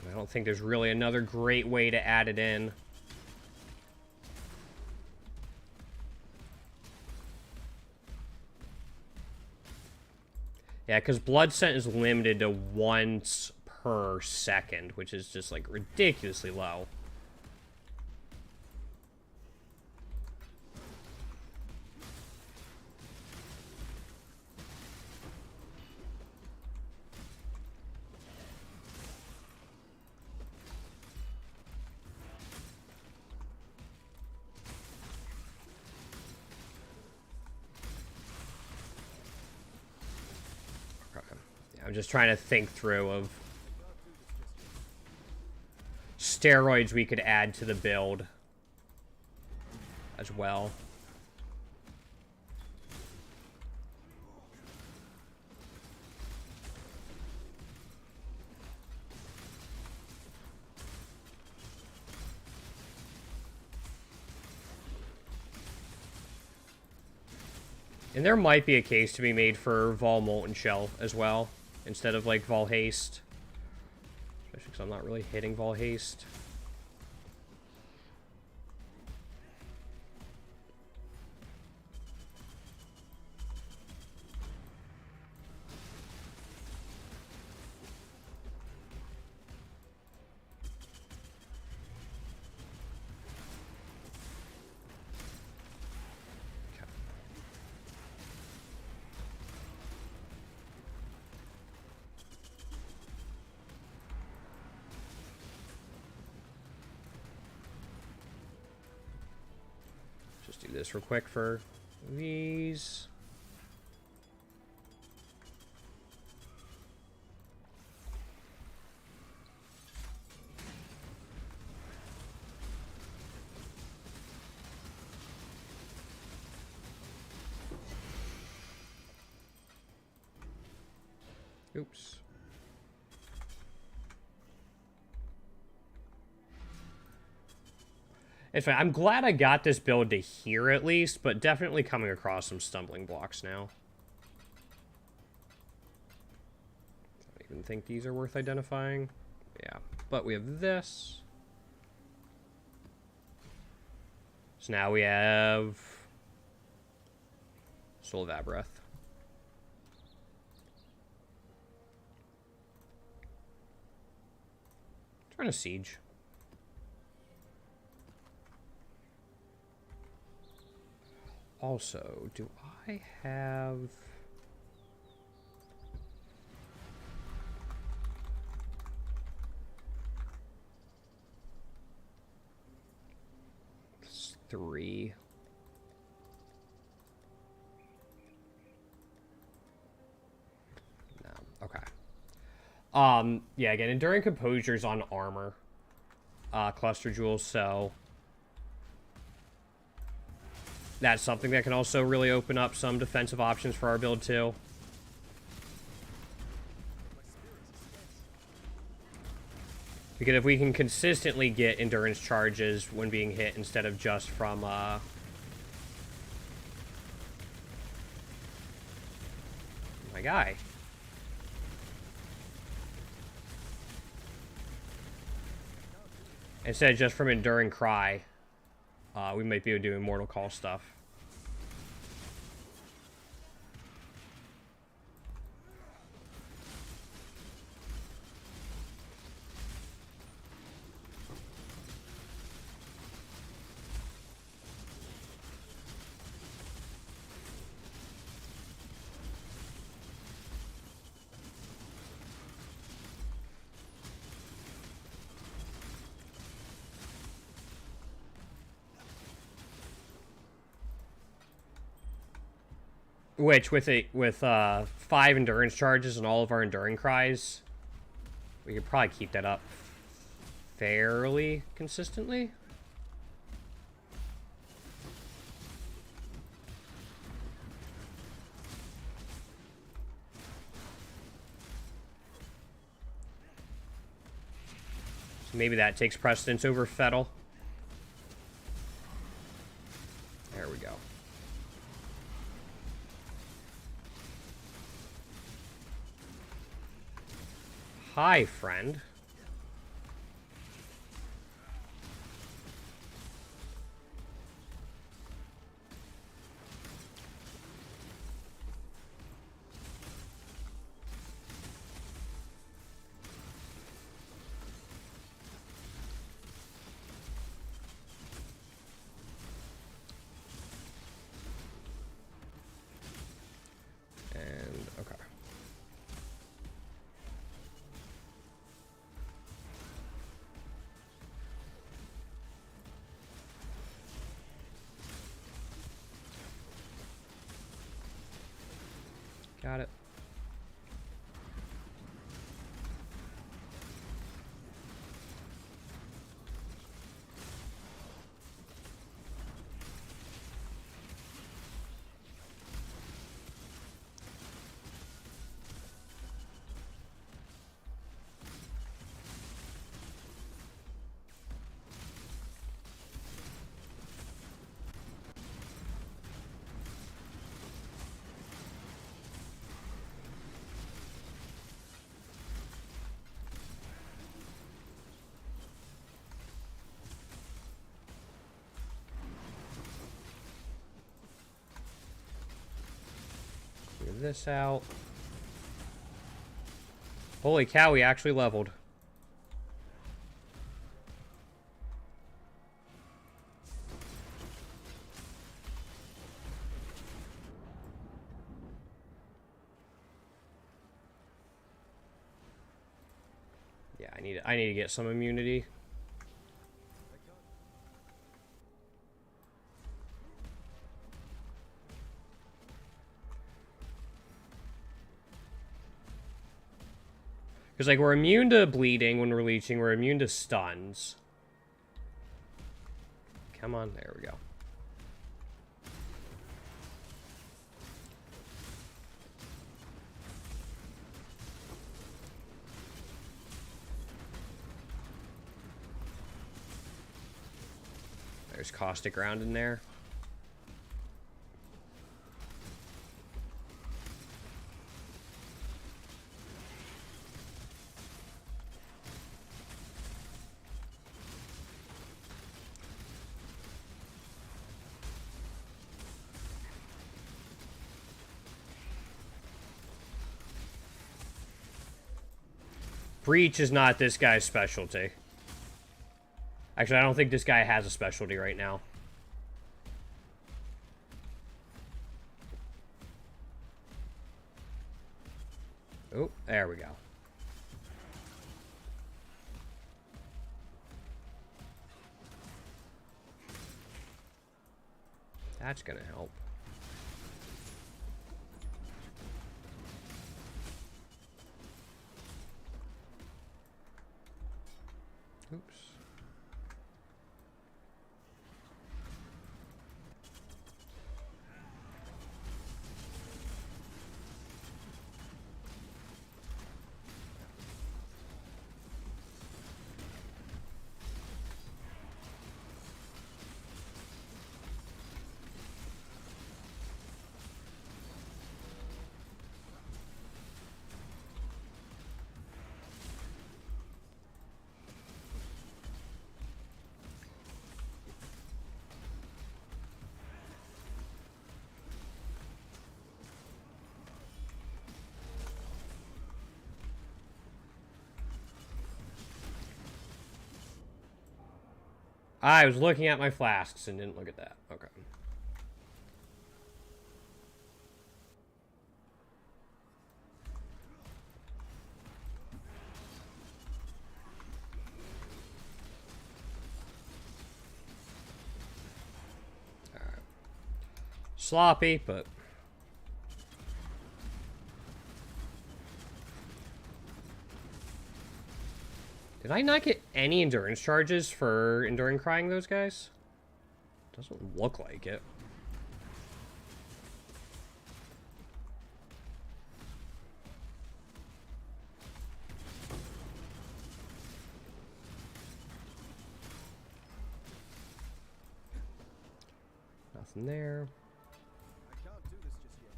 I don't think there's really another great way to add it in. Yeah, because Blood Scent is limited to once per second, which is just, like, ridiculously low. I'm just trying to think through of steroids we could add to the build as well. And there might be a case to be made for Vol Molten Shell as well, instead of, like, Vol Haste. Especially because I'm not really hitting Vol Haste. Do this real quick for these. Oops. It's fine. I'm glad I got this build to here at least, but definitely coming across some stumbling blocks now. I don't even think these are worth identifying. Yeah, but we have this. So now we have Soul of Abreth. Trying to siege. Also, do I have... It's 3. No, okay. Yeah, again, Enduring Composure's on armor. Cluster Jewels, so... That's something that can also really open up some defensive options for our build, too. Because if we can consistently get endurance charges when being hit instead of just from, my guy. Instead of just from Enduring Cry, we might be able to do Immortal Call stuff. Which with 5 endurance charges and all of our enduring cries, we could probably keep that up fairly consistently. So maybe that takes precedence over Fettle. There we go. Hi, friend. And, okay. Got it. Figure this out. Holy cow, we actually leveled. Yeah, I need to get some immunity. Because, like, we're immune to bleeding when we're leeching. We're immune to stuns. Come on. There we go. There's caustic round in there. Breach is not this guy's specialty. Actually, I don't think this guy has a specialty right now. Oh, there we go. That's gonna help. Oops. I was looking at my flasks and didn't look at that. Okay. All right. Sloppy, but Did I not get any endurance charges for enduring crying those guys? Doesn't look like it. Nothing there. I can't do this just yet.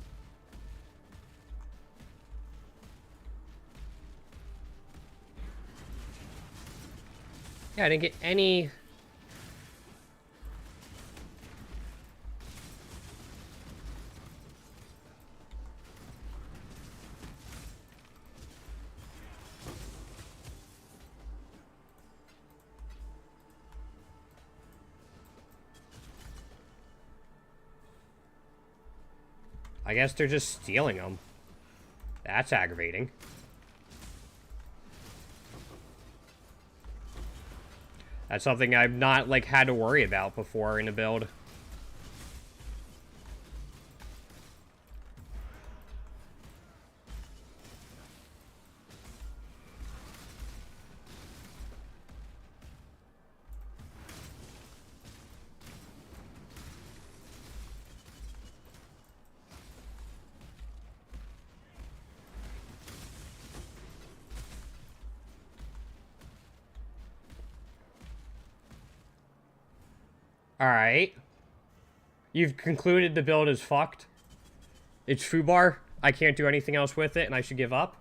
Yeah, I didn't get any... I guess they're just stealing them. That's aggravating. That's something I've not, like, had to worry about before in a build. Alright. You've concluded the build is fucked. It's foobar. I can't do anything else with it, and I should give up.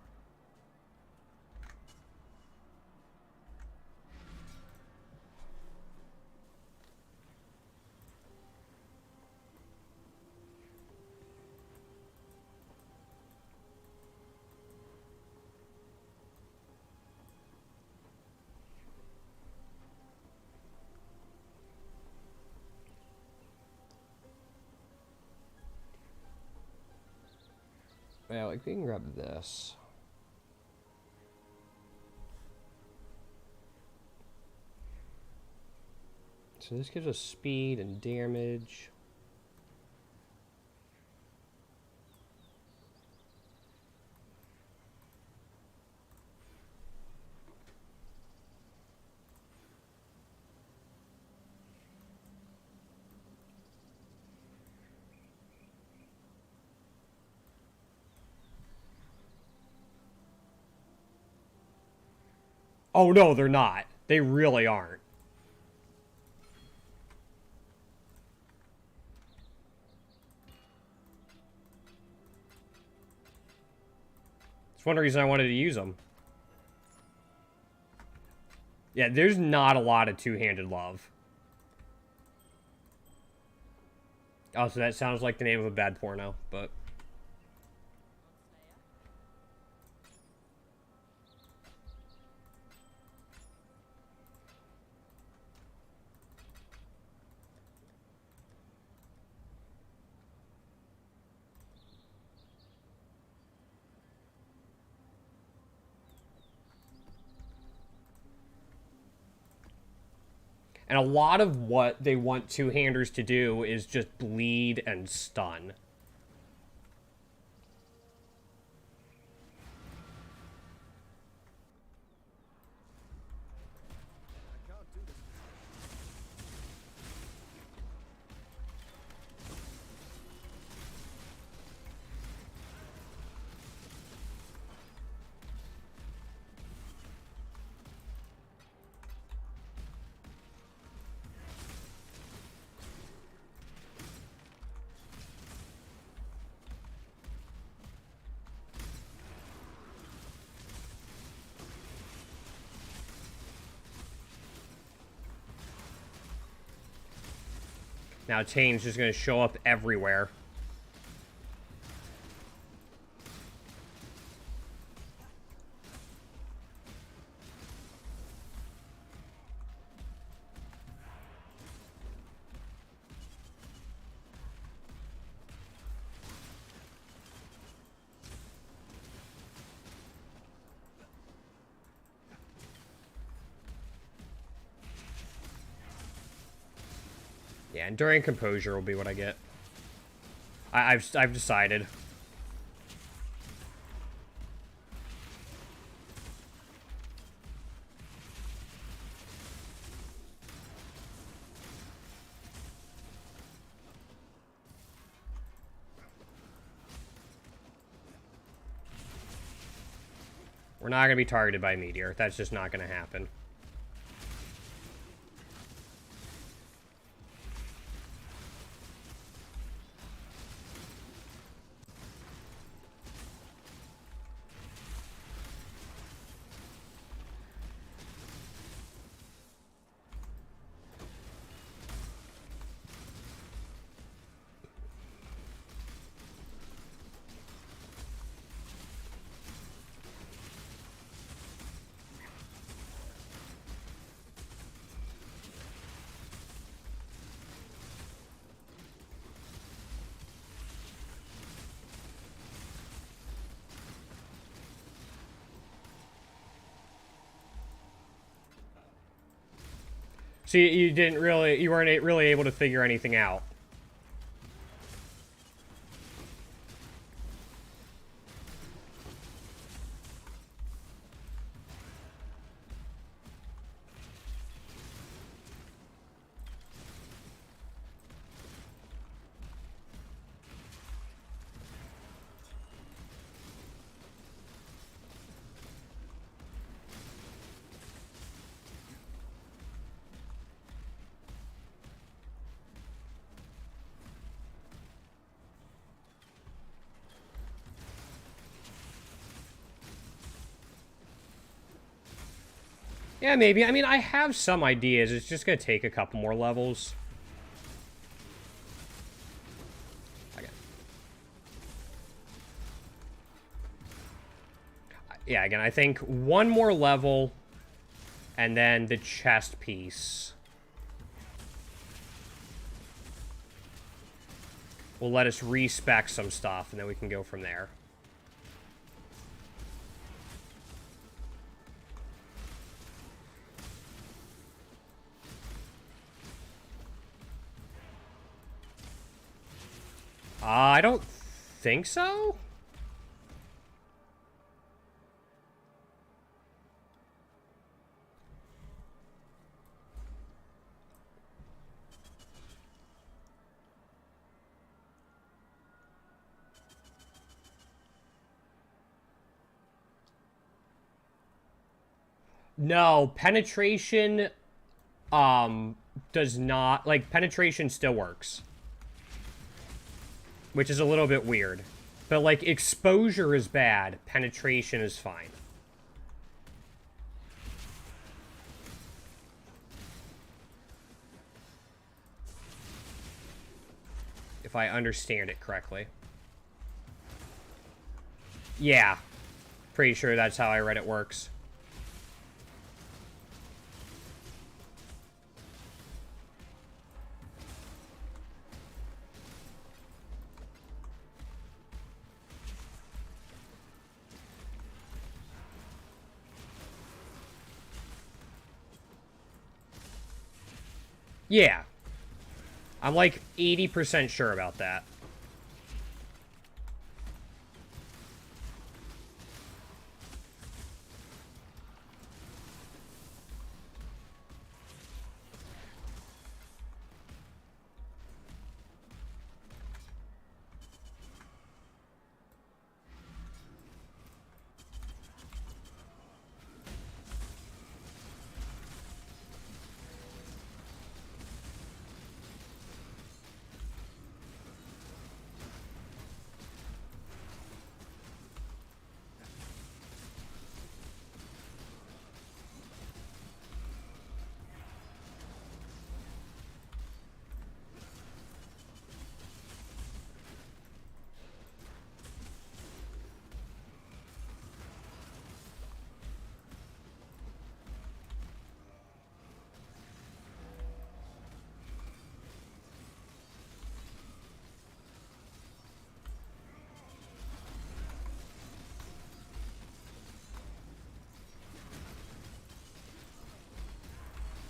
Yeah, like, we can grab this. So this gives us speed and damage. Oh, no, they're not. They really aren't. It's one reason I wanted to use them. Yeah, there's not a lot of two-handed love. Oh, so that sounds like the name of a bad porno, but... And a lot of what they want two-handers to do is just bleed and stun. I can't do this. Now Tane's just going to show up everywhere. Yeah, enduring composure will be what I get. I've decided. We're not going to be targeted by a meteor. That's just not going to happen. So you weren't really able to figure anything out. Yeah, maybe. I mean, I have some ideas. It's just going to take a couple more levels. Okay. Yeah, again, I think one more level, and then the chest piece will let us respec some stuff, and then we can go from there. I don't think so. No, penetration does not, like, penetration still works, which is a little bit weird. But, like, exposure is bad, penetration is fine. If I understand it correctly. Yeah. Pretty sure that's how I read it works. Yeah. I'm like 80% sure about that.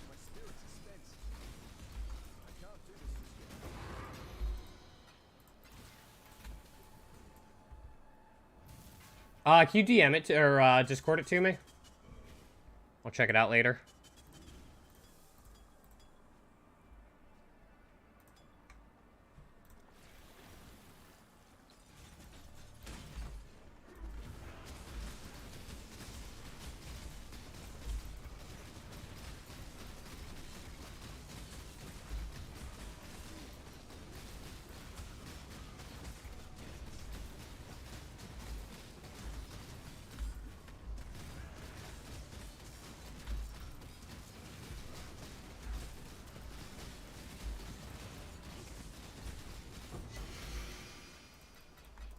My spirit's suspense. I can't do this just yet. Can you DM it to, or Discord it to me? I'll check it out later.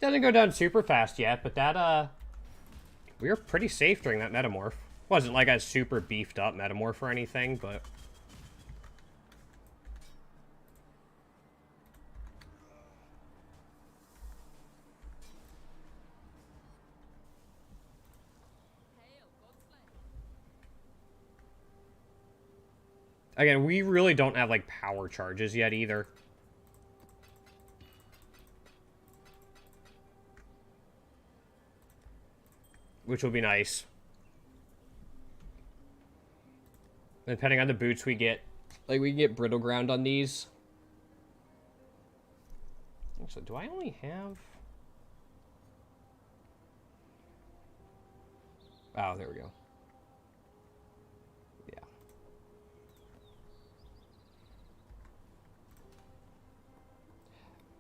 Doesn't go down super fast yet, but that, we were pretty safe during that metamorph. Wasn't like a super beefed up metamorph or anything, but... Again, we really don't have, like, power charges yet, either. Which will be nice. Depending on the boots we get. Like, we can get Brittle Ground on these. So, do I only have... Oh, there we go. Yeah.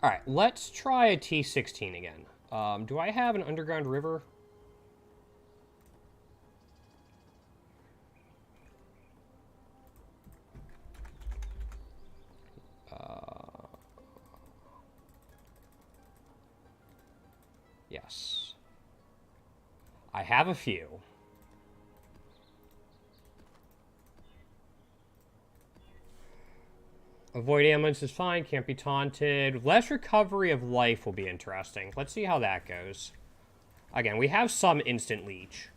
Alright, let's try a T16 again. Do I have an underground river? Yes. I have a few. Avoid ambulance is fine, can't be taunted. Less recovery of life will be interesting. Let's see how that goes. Again, we have some instant leech.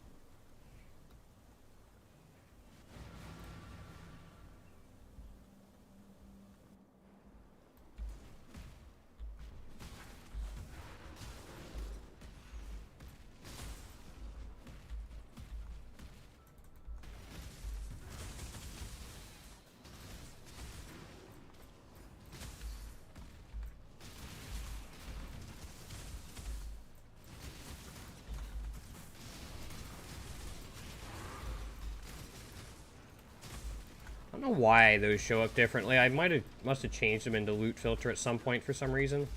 I don't know why those show up differently. I must have changed them into loot filter at some point for some reason.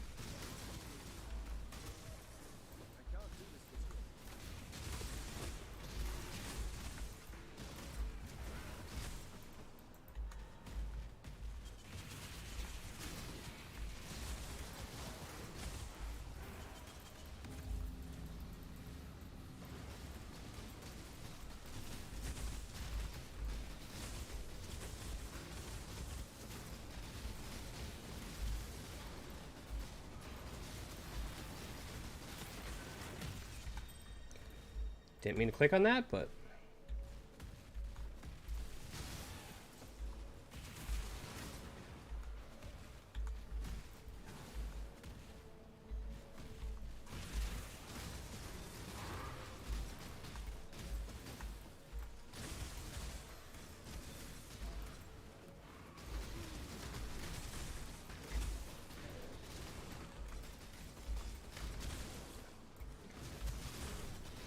Didn't mean to click on that, but...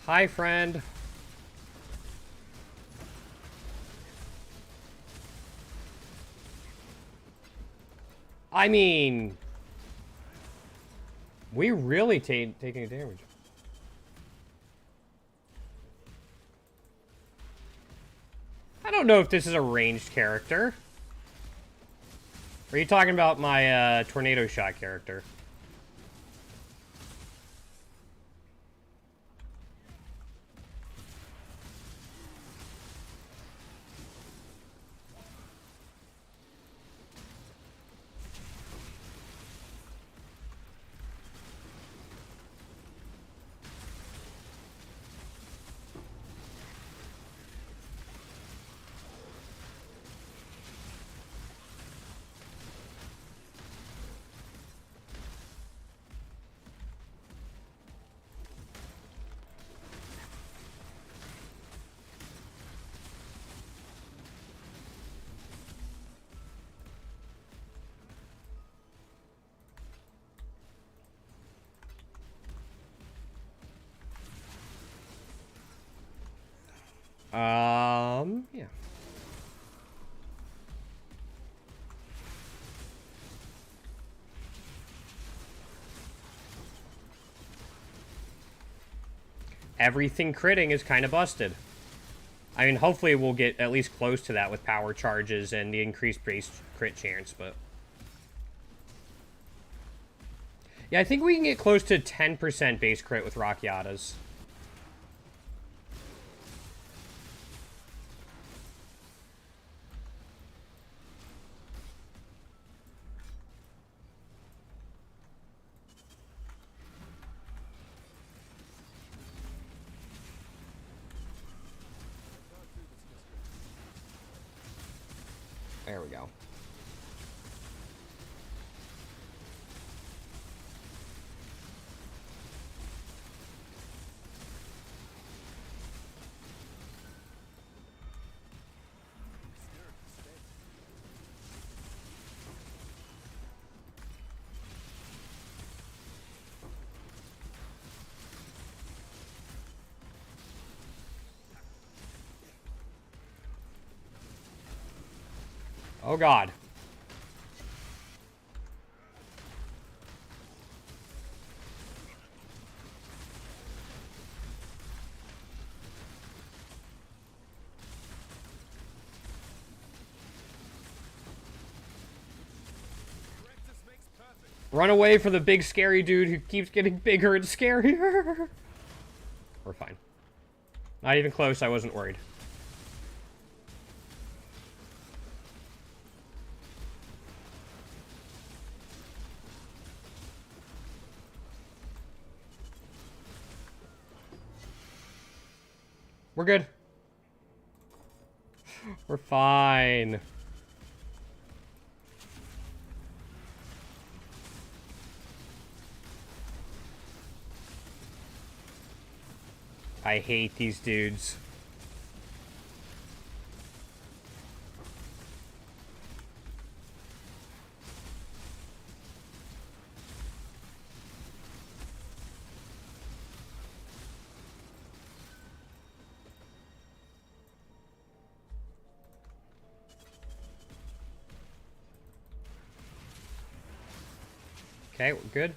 Hi, friend. I mean... We really taking damage. I don't know if this is a ranged character. Are you talking about my tornado shot character? Yeah. Everything critting is kind of busted. I mean, hopefully we'll get at least close to that with power charges and the increased base crit chance, but... Yeah, I think we can get close to 10% base crit with Rakiatas. There we go. Oh god. Run away from the big scary dude who keeps getting bigger and scarier. We're fine. Not even close, I wasn't worried. We're good. We're fine. I hate these dudes. Okay, we're good.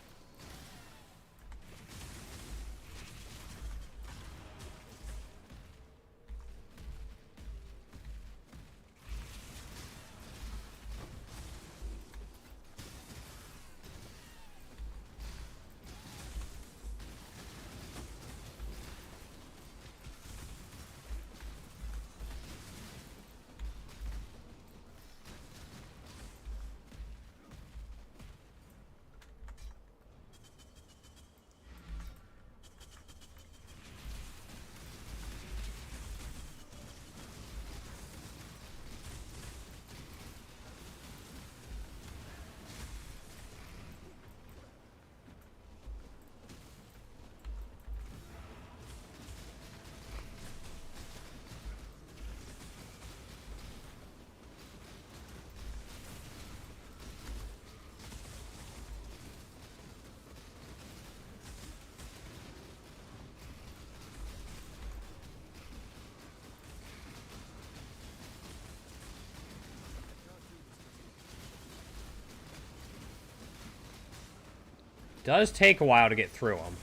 Does take a while to get through them.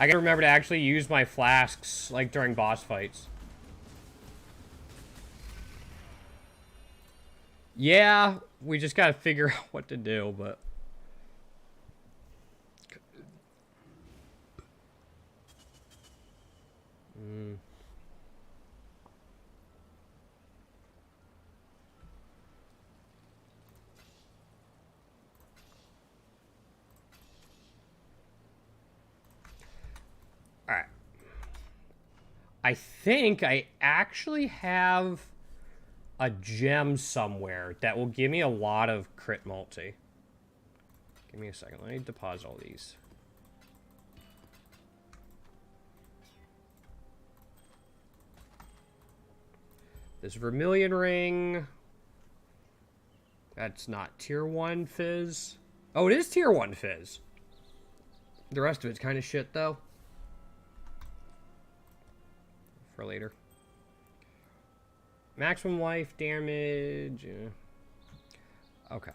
I gotta remember to actually use my flasks, like, during boss fights. Yeah, we just gotta figure out what to do, but... I think I actually have a gem somewhere that will give me a lot of crit multi. Give me a second. Let me deposit all these. This Vermilion Ring. That's not tier 1 Fizz. Oh, it is tier 1 Fizz. The rest of it's kind of shit, though. For later. Maximum life damage. Okay.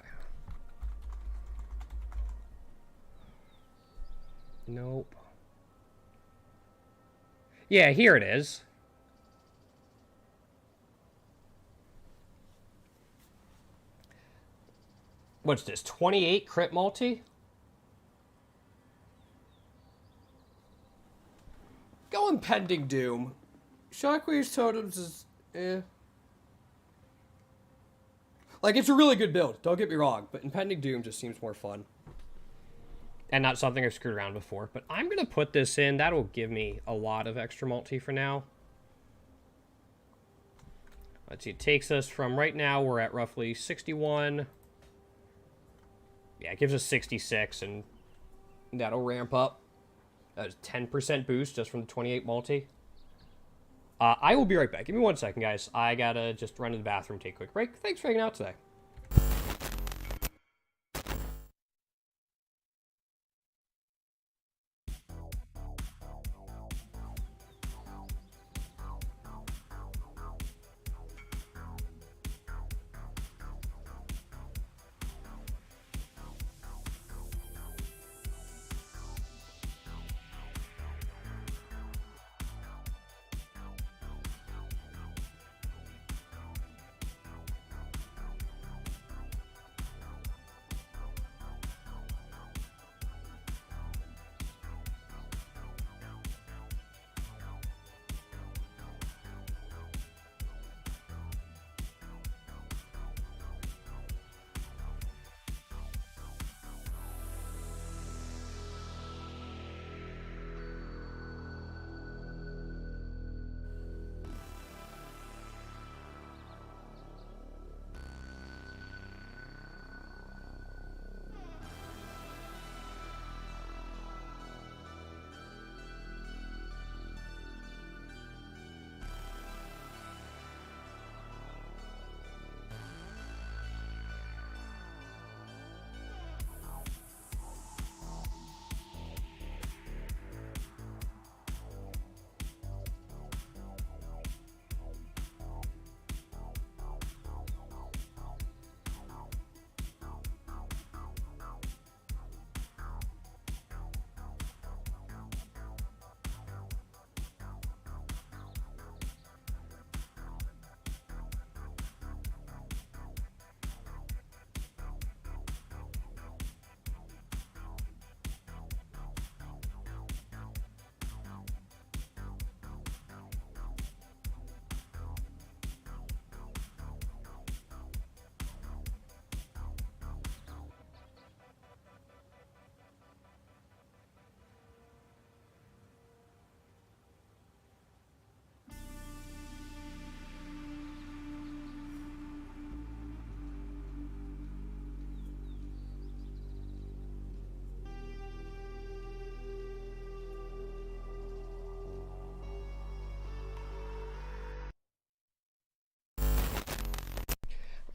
Nope. Yeah, here it is. What's this? 28 crit multi? Go Impending Doom. Shockwave's Totems is... eh. Like, it's a really good build. Don't get me wrong. But Impending Doom just seems more fun. And not something I've screwed around before. But I'm going to put this in. That'll give me a lot of extra multi for now. Let's see. It takes us from right now, we're at roughly 61. Yeah, it gives us 66, and that'll ramp up. That's 10% boost just from the 28 multi. I will be right back. Give me 1 second, guys. I gotta just run to the bathroom, take a quick break. Thanks for hanging out today.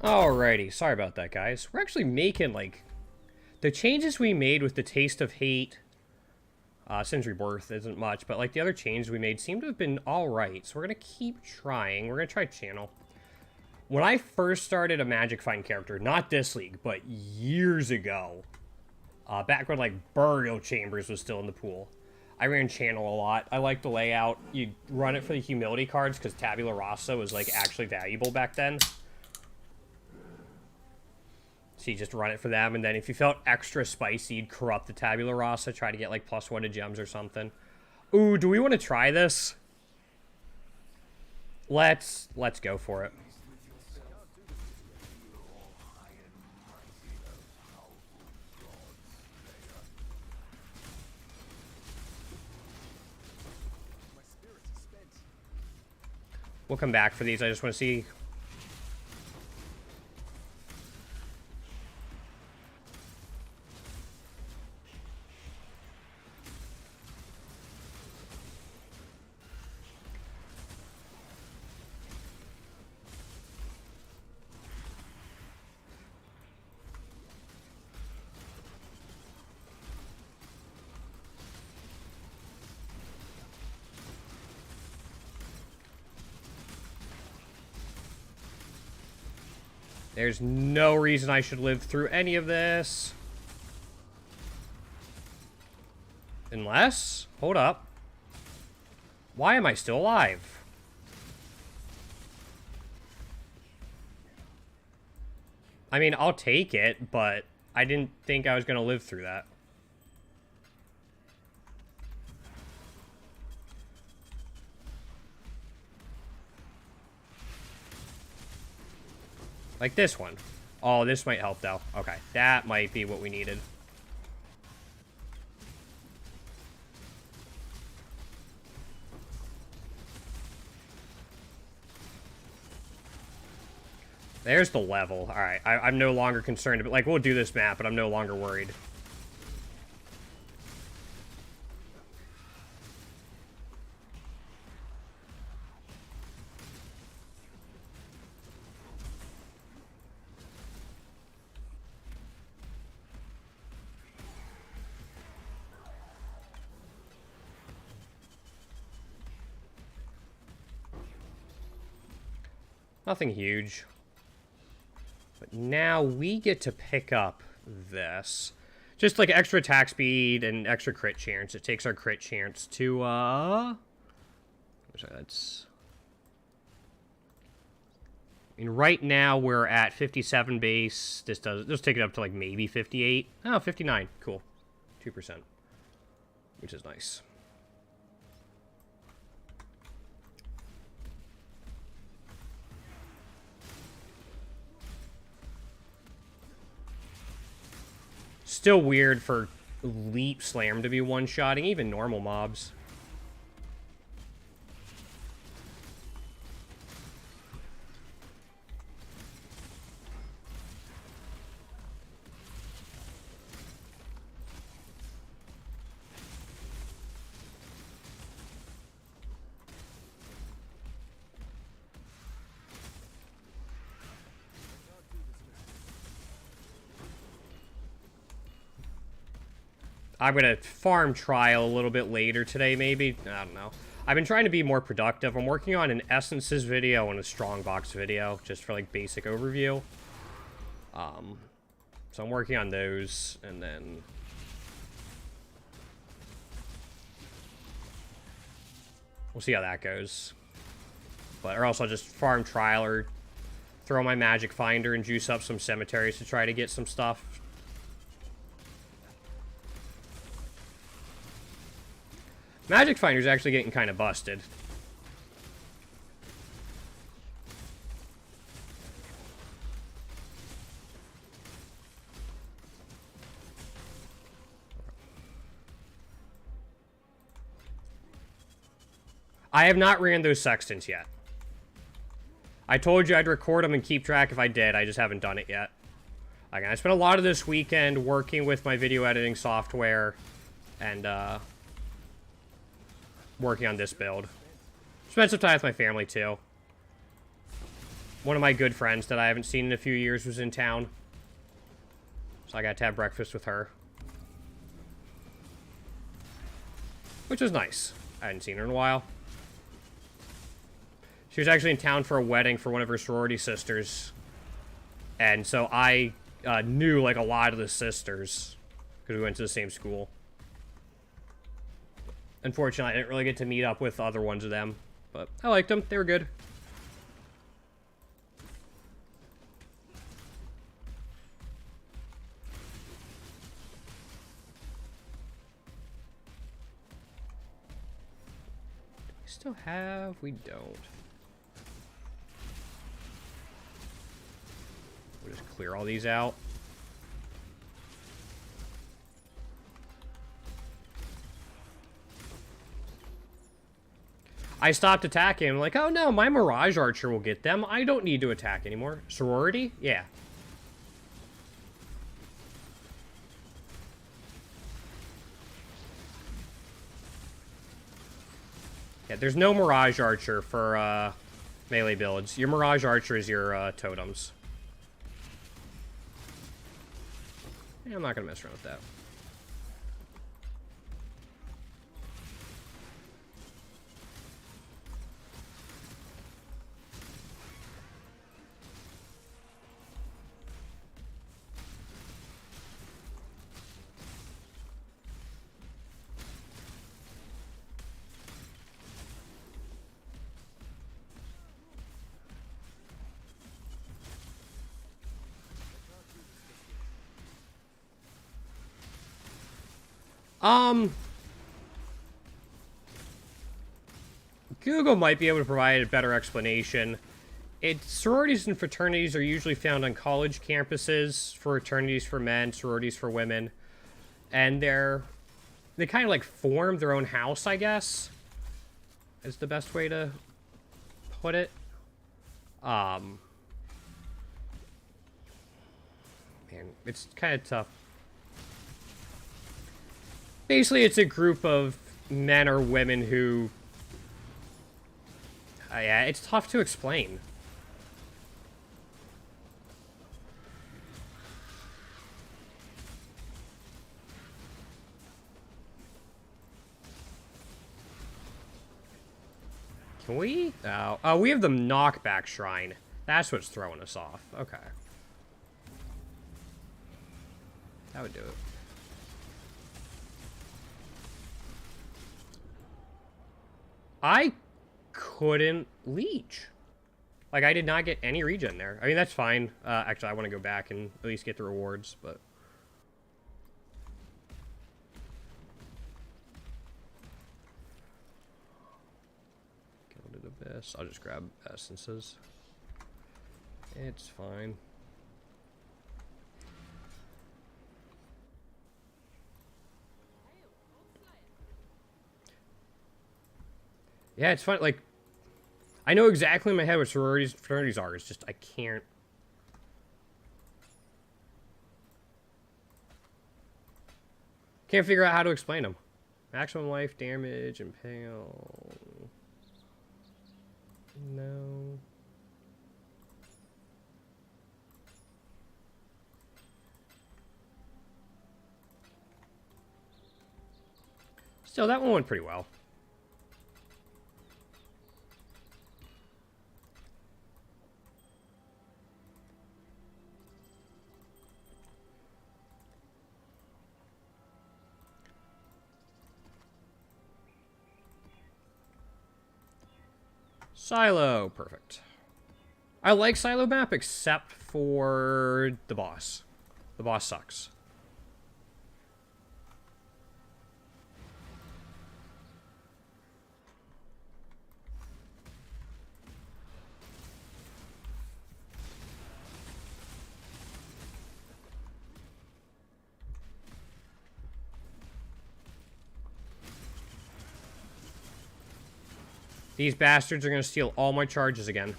Alrighty, sorry about that, guys. We're actually making, like, the changes we made with the Taste of Hate, Sin's Rebirth isn't much, but, like, the other changes we made seem to have been alright, so we're gonna keep trying. We're gonna try Channel. When I first started a Magic Find character, not this league, but years ago, back when, like, Burial Chambers was still in the pool, I ran Channel a lot. I liked the layout. You'd run it for the Humility cards, because Tabula Rasa was, like, actually valuable back then. So you just run it for them, and then if you felt extra spicy, you'd corrupt the Tabula Rasa, try to get like +1 to gems or something. Ooh, do we want to try this? Let's go for it. My spirits are spent. We'll come back for these. I just want to see. There's no reason I should live through any of this. Unless... Hold up. Why am I still alive? I mean, I'll take it, but I didn't think I was going to live through that. Like this one. Oh, this might help, though. Okay, that might be what we needed. There's the level. Alright, I'm no longer concerned. But, like, we'll do this map, but I'm no longer worried. Nothing huge. But now we get to pick up this. Just like extra attack speed and extra crit chance. It takes our crit chance to, sorry, that's... I mean, right now we're at 57 base. This does, let's take it up to like maybe 58. Oh, 59. Cool. 2%. Which is nice. Still weird for Leap Slam to be one-shotting, even normal mobs. I'm going to farm trial a little bit later today, maybe. I don't know. I've been trying to be more productive. I'm working on an Essences video and a Strongbox video, just for, like, basic overview. So I'm working on those, and then... we'll see how that goes. But, or else I'll just farm trial or throw my magic finder and juice up some cemeteries to try to get some stuff. Magic Finder's actually getting kind of busted. I have not ran those sextants yet. I told you I'd record them and keep track if I did. I just haven't done it yet. Again, I spent a lot of this weekend working with my video editing software and, working on this build. Spent some time with my family, too. One of my good friends that I haven't seen in a few years was in town. So I got to have breakfast with her. Which was nice. I hadn't seen her in a while. She was actually in town for a wedding for one of her sorority sisters. And so I knew, like, a lot of the sisters. Because we went to the same school. Unfortunately, I didn't really get to meet up with other ones of them. But I liked them. They were good. Do we still have? We don't. We'll just clear all these out. I stopped attacking. I'm like, oh no, my Mirage Archer will get them. I don't need to attack anymore. Sorority? Yeah. Yeah, there's no Mirage Archer for melee builds. Your Mirage Archer is your totems. Yeah, I'm not going to mess around with that. Google might be able to provide a better explanation. Sororities and fraternities are usually found on college campuses, fraternities for men, sororities for women. And they kind of like form their own house, I guess, is the best way to put it. Man, it's kind of tough. Basically, it's a group of men or women who... yeah, it's tough to explain. Can we? Oh, we have the knockback shrine. That's what's throwing us off. Okay. That would do it. I couldn't leech. Like, I did not get any regen there. I mean, that's fine. Actually, I want to go back and at least get the rewards, but... Gilded Abyss. I'll just grab essences. It's fine. Yeah, it's fun. Like, I know exactly in my head what sororities and fraternities are. It's just I can't. Can't figure out how to explain them. Maximum life damage, impale. No. Still, that one went pretty well. Silo, perfect. I like Silo map except for the boss. The boss sucks. These bastards are going to steal all my charges again.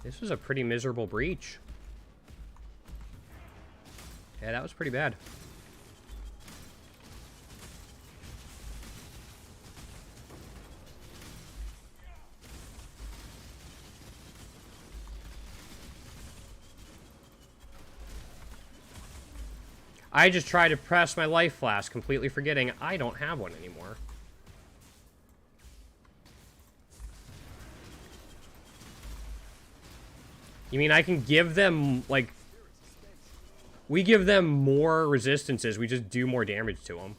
This was a pretty miserable breach. Yeah, that was pretty bad. I just tried to press my life flask, completely forgetting I don't have one anymore. You mean I can give them, like... We give them more resistances, we just do more damage to them.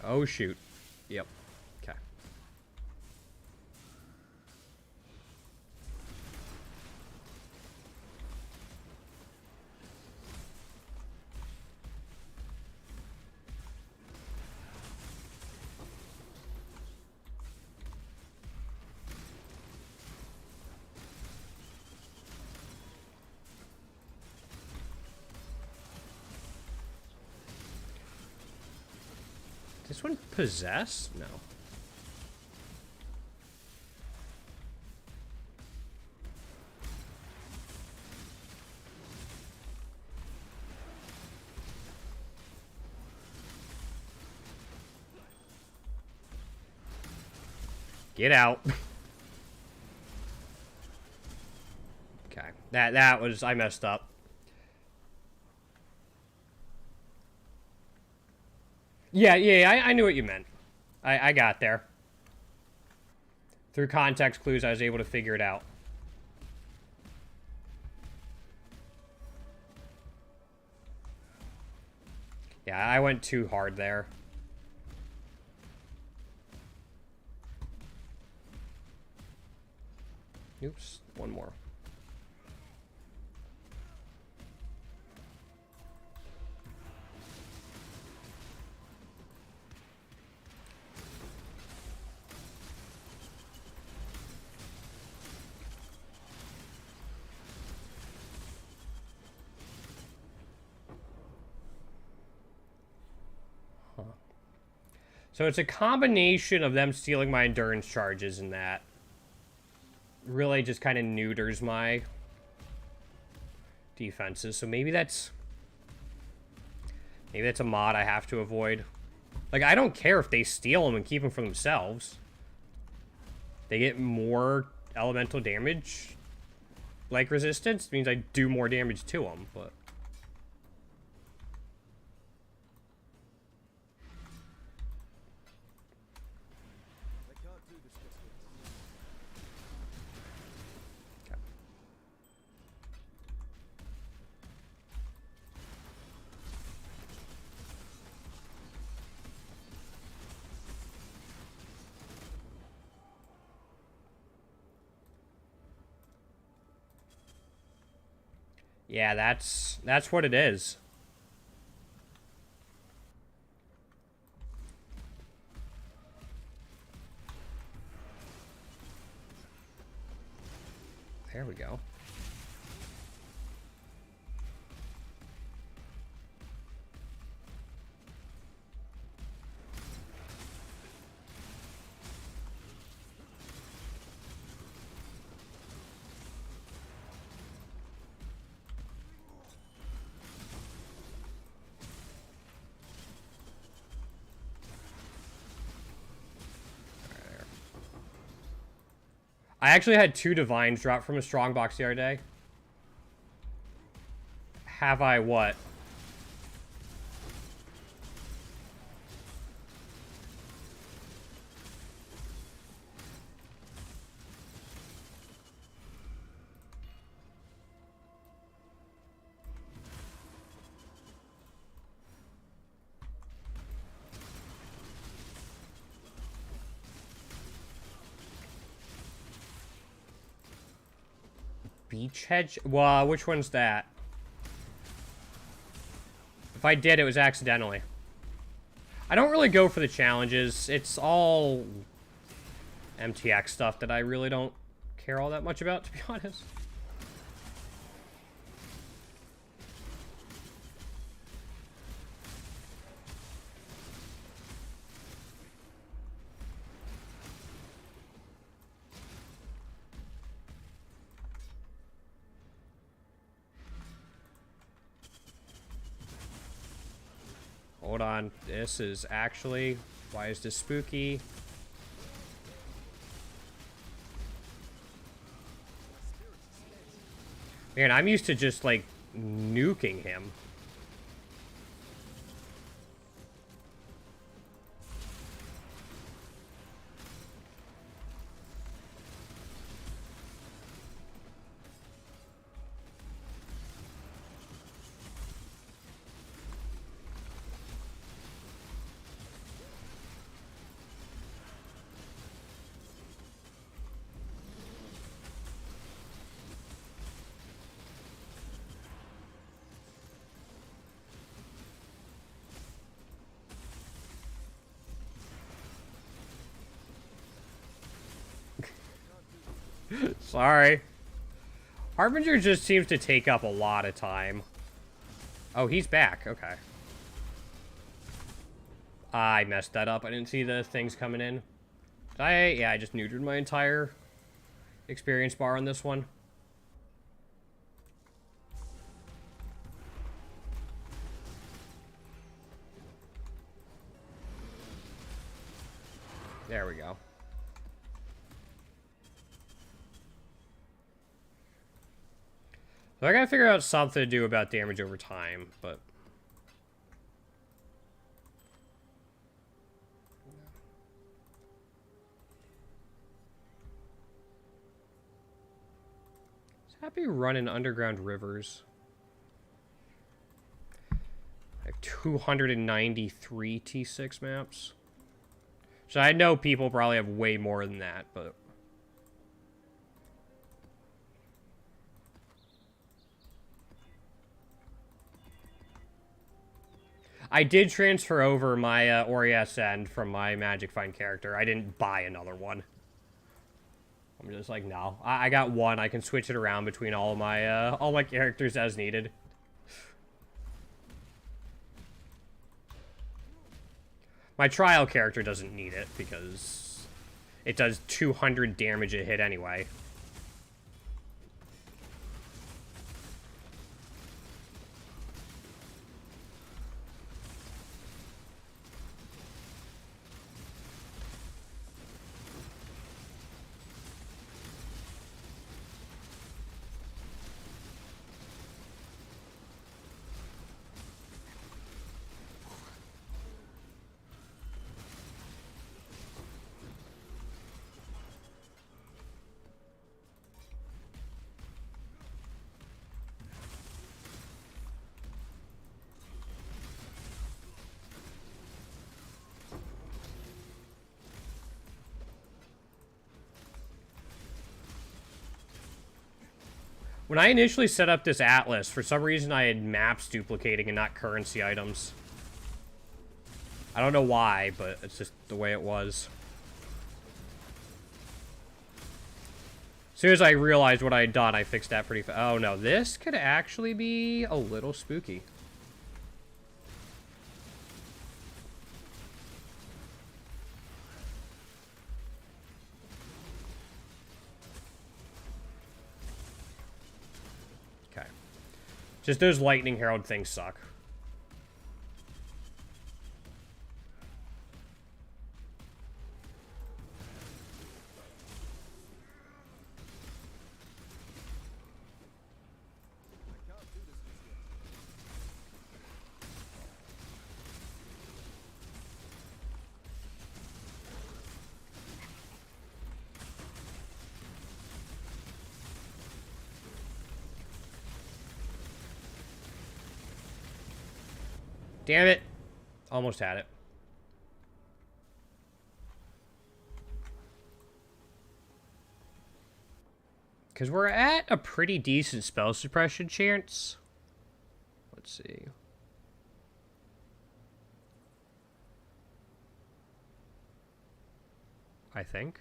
Oh, shoot. Yep. Okay. This one possess? No. Get out. Okay. That was... I messed up. Yeah, I knew what you meant. I got there. Through context clues, I was able to figure it out. Yeah, I went too hard there. Oops, one more. So it's a combination of them stealing my endurance charges and that really just kind of neuters my defenses. So maybe that's a mod I have to avoid. Like, I don't care if they steal them and keep them for themselves. They get more elemental damage, like resistance. It means I do more damage to them, but... Yeah, that's what it is. There we go. I actually had 2 divines drop from a strongbox the other day. Have I what? Beachhead? Well, which one's that? If I did, it was accidentally. I don't really go for the challenges. It's all MTX stuff that I really don't care all that much about, to be honest. Hold on, this is actually... Why is this spooky? Man, I'm used to just, like, nuking him. Sorry. Harbinger just seems to take up a lot of time. Oh, he's back. Okay. I messed that up. I didn't see the things coming in. Yeah, I just neutered my entire experience bar on this one. There we go. So I gotta figure out something to do about damage over time, but... Happy running underground rivers. I have 293 T6 maps. So I know people probably have way more than that, but... I did transfer over my Ori Ascend from my Magic Find character. I didn't buy another one. I'm just like, no. I got one. I can switch it around between all my characters as needed. My trial character doesn't need it because it does 200 damage a hit anyway. When I initially set up this atlas, for some reason I had maps duplicating and not currency items. I don't know why, but it's just the way it was. As soon as I realized what I had done, I fixed that pretty fast. Oh no, this could actually be a little spooky. Just those Lightning Herald things suck. Damn it. Almost had it. Because we're at a pretty decent spell suppression chance. Let's see. I think.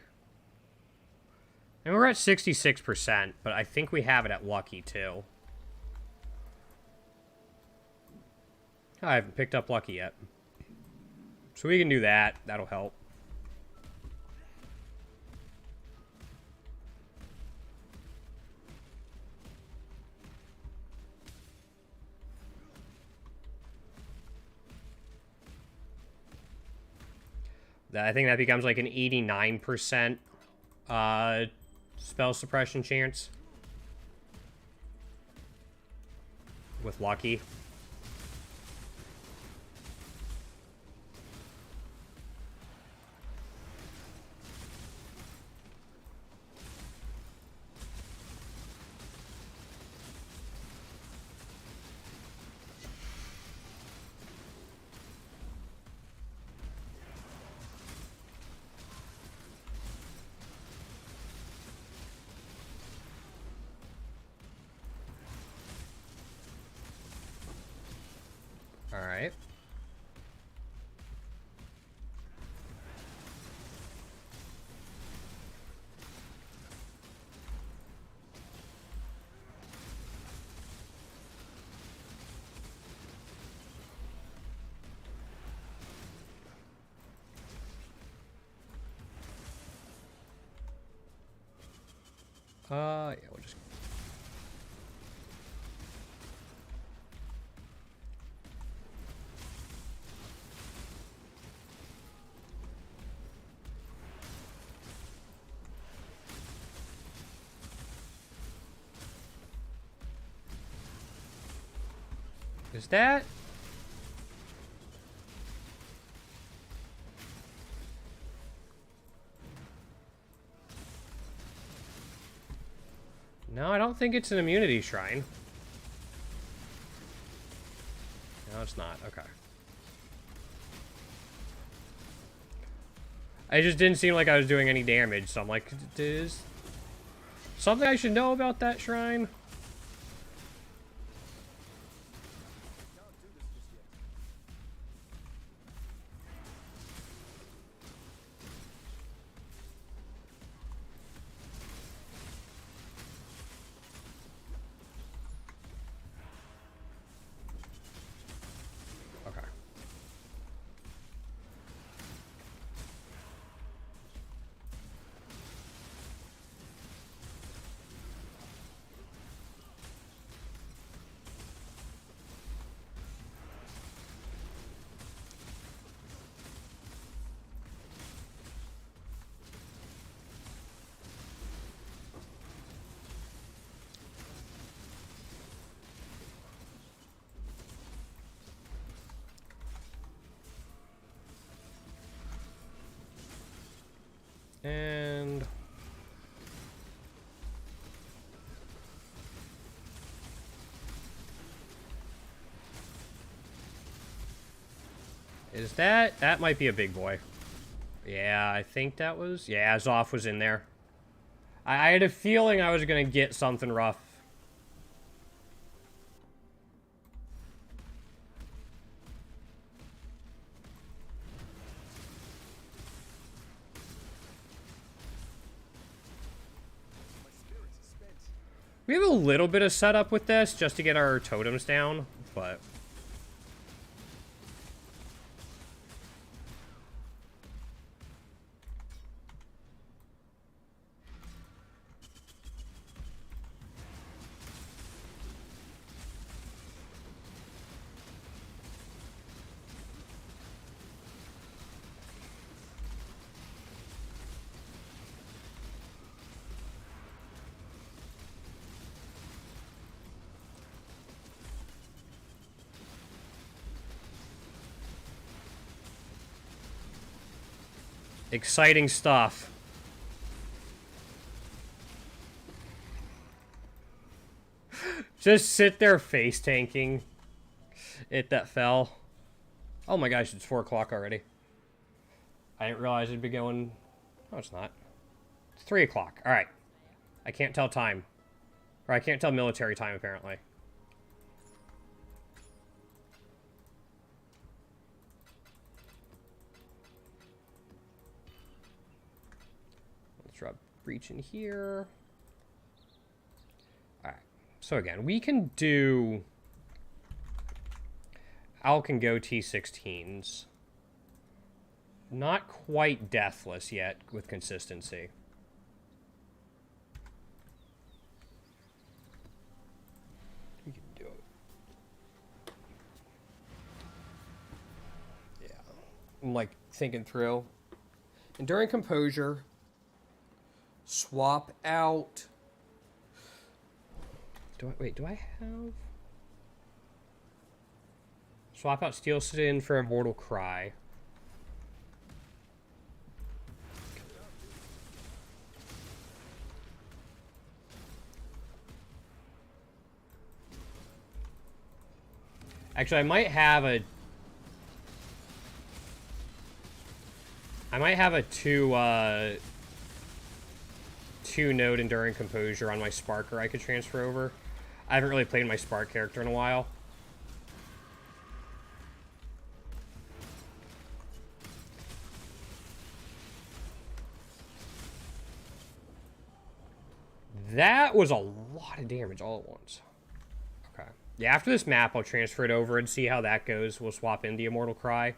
And we're at 66%, but I think we have it at Lucky, too. I haven't picked up Lucky yet. So we can do that. That'll help. I think that becomes like an 89% spell suppression chance. With Lucky. Alright. Yeah, we'll just... Is that... No, I don't think it's an immunity shrine. No, it's not. Okay. I just didn't seem like I was doing any damage, so I'm like, is something I should know about that shrine? Okay. And... Is that... That might be a big boy. Yeah, I think that was... Yeah, Zoff was in there. I had a feeling I was going to get something rough. We have a little bit of setup with this just to get our totems down, but... Exciting stuff. Just sit there face tanking it that fell. Oh my gosh, it's 4 o'clock already. I didn't realize it'd be going... No, it's not. It's 3 o'clock. Alright. I can't tell time. Or I can't tell military time, apparently. Let's drop breach in here. Alright. So again, we can do... Al can go T16s. Not quite deathless yet with consistency. We can do it. Yeah. I'm like thinking through. Enduring composure. Swap out. Do I have... Swap out Steel Sin for Immortal Cry. Actually, I might have a 2-node Enduring Composure on my Sparker I could transfer over. I haven't really played my Spark character in a while. That was a lot of damage all at once. Okay. Yeah, after this map, I'll transfer it over and see how that goes. We'll swap in the Immortal Cry.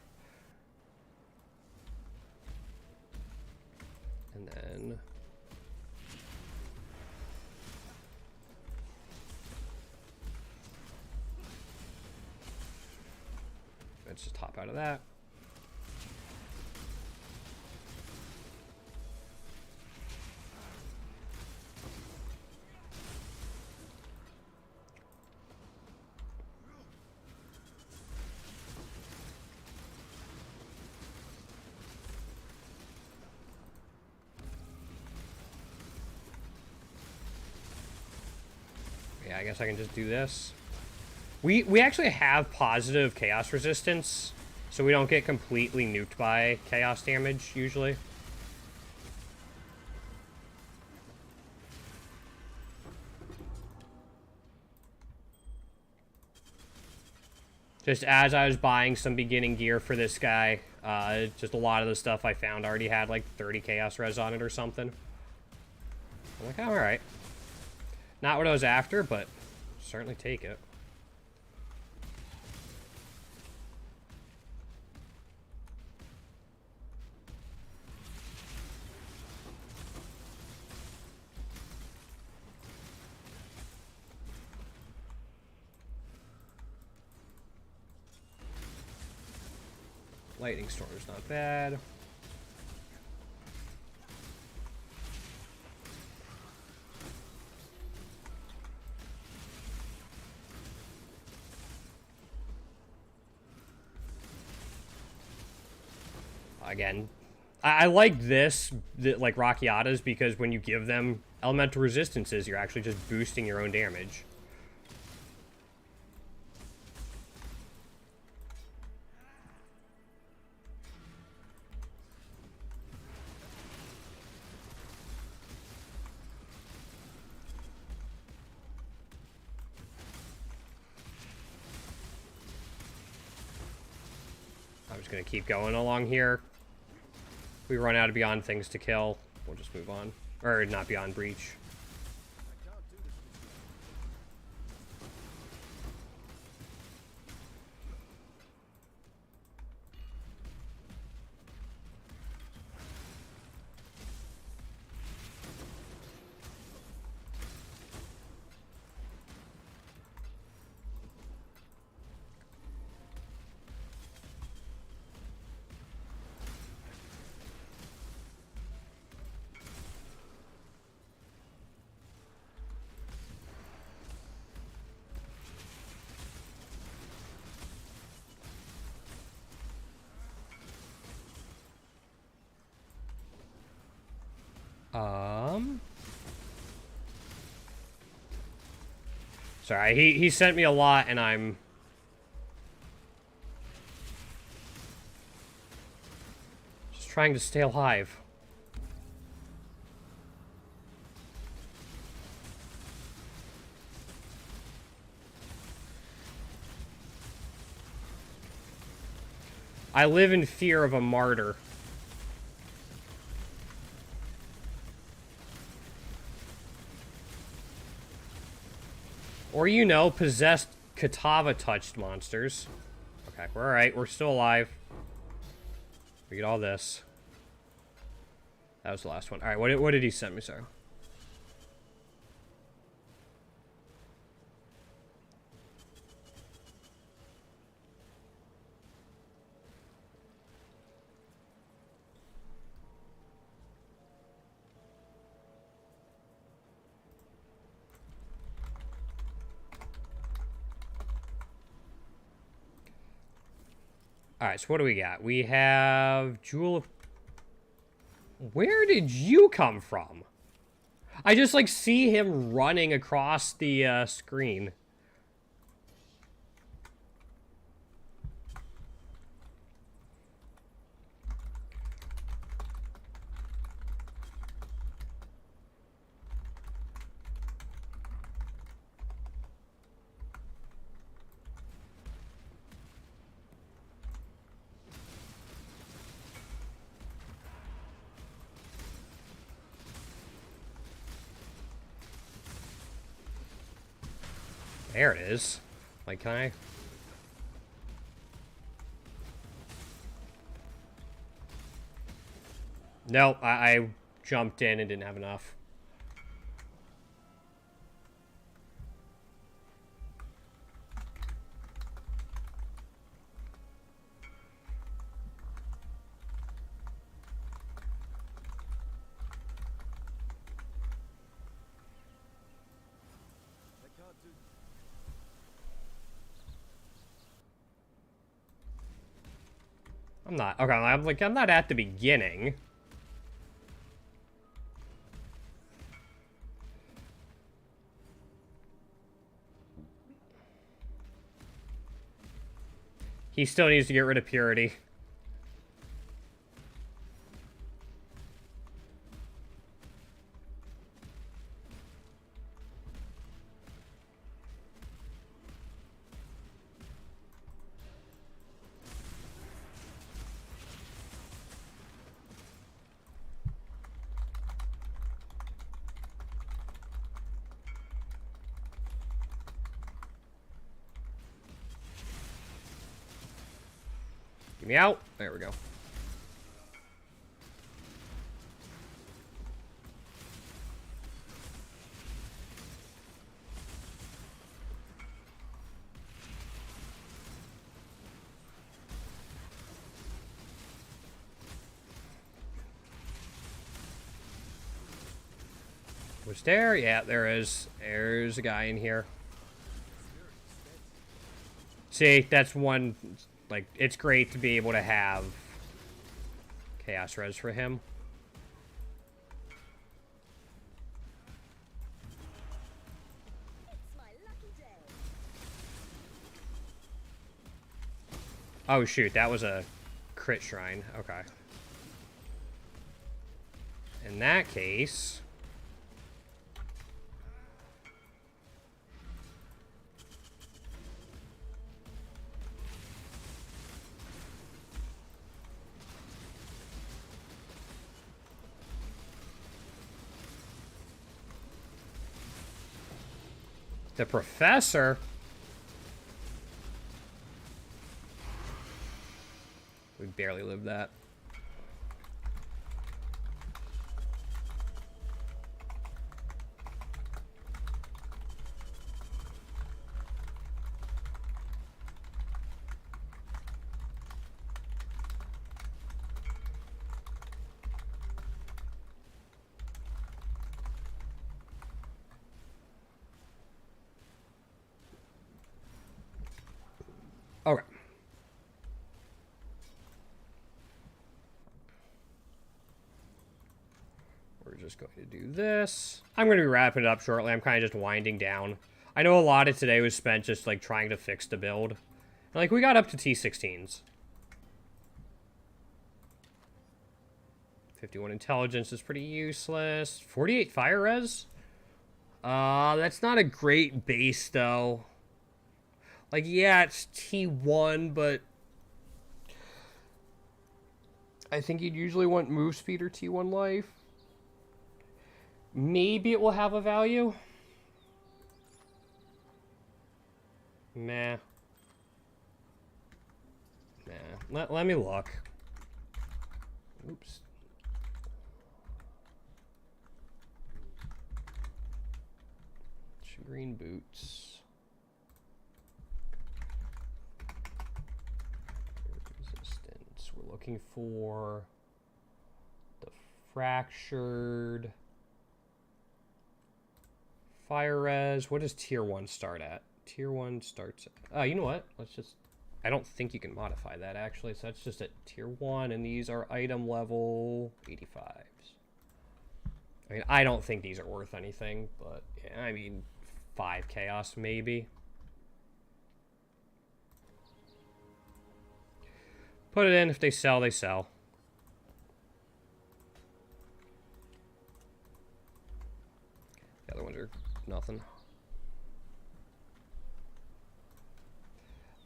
And then... Let's just hop out of that. Yeah, I guess I can just do this. We actually have positive chaos resistance, so we don't get completely nuked by chaos damage, usually. Just as I was buying some beginning gear for this guy, just a lot of the stuff I found already had like 30 chaos res on it or something. I'm like, alright. Not what I was after, but certainly take it. Lightning storm's not bad. Again, I like this, like Rakiatas, because when you give them elemental resistances, you're actually just boosting your own damage. I'm just going to keep going along here. If we run out of beyond things to kill, we'll just move on. Or not beyond breach. Sorry, he sent me a lot, and I'm... just trying to stay alive. I live in fear of a martyr. Or, you know, possessed Katava-touched monsters. Okay, we're alright. We're still alive. We get all this. That was the last one. Alright, what did he send me, sorry? Alright, so what do we got? We have Jewel of... Where did you come from? I just, like, see him running across the screen. There it is. Like, can I... No, I jumped in and didn't have enough. I'm not. Okay, I'm not at the beginning. He still needs to get rid of purity. Get me out. There we go. Was there? Yeah, there is. There's a guy in here. See, that's one, like, it's great to be able to have Chaos Res for him. Oh, shoot, that was a crit shrine. Okay. In that case... The professor? We barely lived that. Okay. We're just going to do this. I'm going to be wrapping it up shortly. I'm kind of just winding down. I know a lot of today was spent just, like, trying to fix the build. And, like, we got up to T16s. 51 intelligence is pretty useless. 48 fire res? That's not a great base, though. Like, yeah, it's T1, but... I think you'd usually want move speed or T1 life. Maybe it will have a value. Meh. Nah. Let me look. Oops. Green boots. Resistance. We're looking for the fractured fire res. What does tier 1 start at? Tier 1 starts at, you know what? Let's just, I don't think you can modify that actually. So that's just at tier 1 and these are item level 85s. I mean, I don't think these are worth anything, but yeah, I mean 5 chaos maybe. Put it in. If they sell, they sell. The other ones are nothing.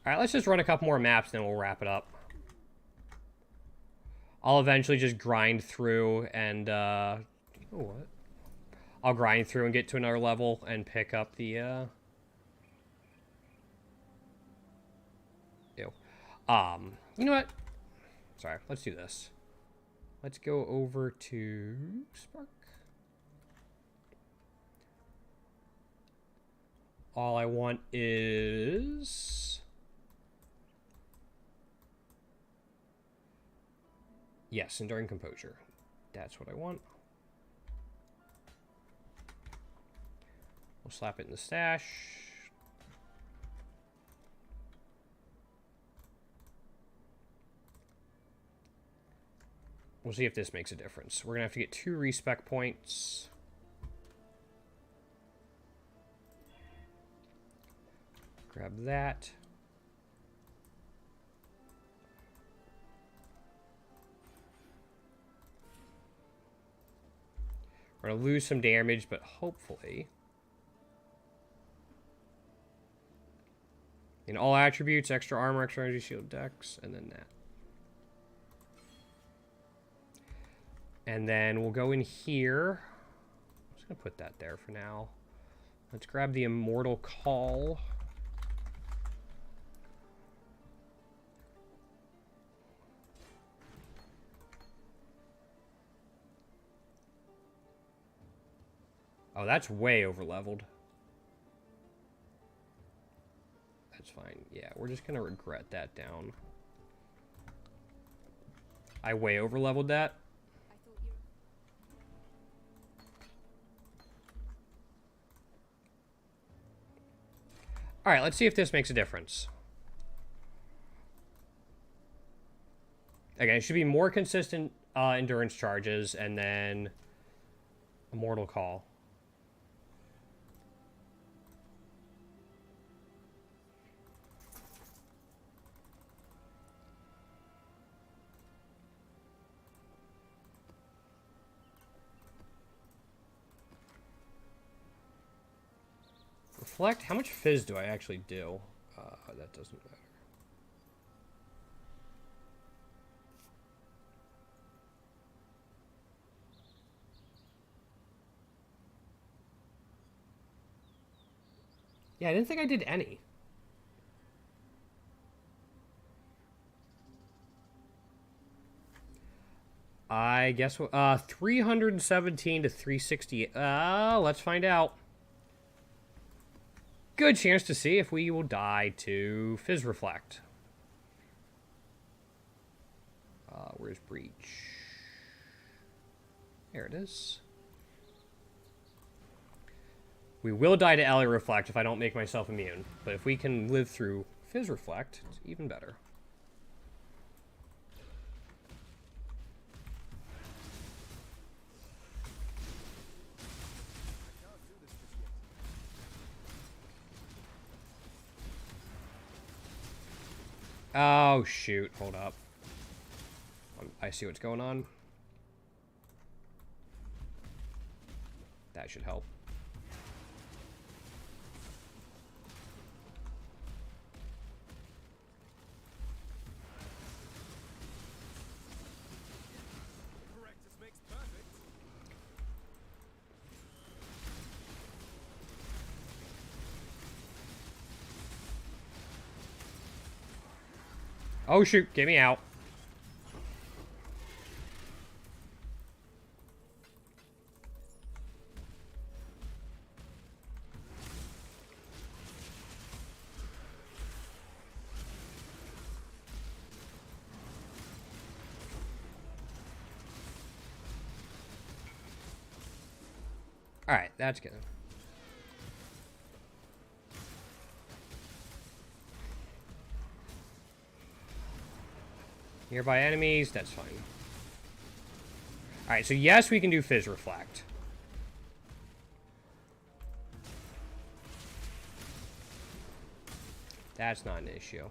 Alright, let's just run a couple more maps, then we'll wrap it up. I'll eventually just grind through and, you know what? I'll grind through and get to another level and pick up the, Ew. You know what? Sorry, let's do this. Let's go over to Spark. All I want is... Yes, Enduring Composure. That's what I want. We'll slap it in the stash. We'll see if this makes a difference. We're going to have to get 2 respec points. Grab that. We're going to lose some damage, but hopefully... In all attributes, extra armor, extra energy shield, dex, and then that. And then we'll go in here. I'm just going to put that there for now. Let's grab the Immortal Call. Oh, that's way over leveled. That's fine. Yeah, we're just going to regret that down. I way over leveled that. All right, let's see if this makes a difference. Okay, it should be more consistent endurance charges, and then Immortal Call. Reflect? How much fizz do I actually do? That doesn't matter. Yeah, I didn't think I did any. I guess 317 to 360. Let's find out. Good chance to see if we will die to Fizz Reflect. Where's Breach? There it is. We will die to Ally Reflect if I don't make myself immune. But if we can live through Fizz Reflect, it's even better. Oh, shoot. Hold up. I see what's going on. That should help. Practice makes perfect. Oh, shoot. Get me out. Alright, that's good. Nearby enemies, that's fine. Alright, so yes, we can do Fizz Reflect. That's not an issue.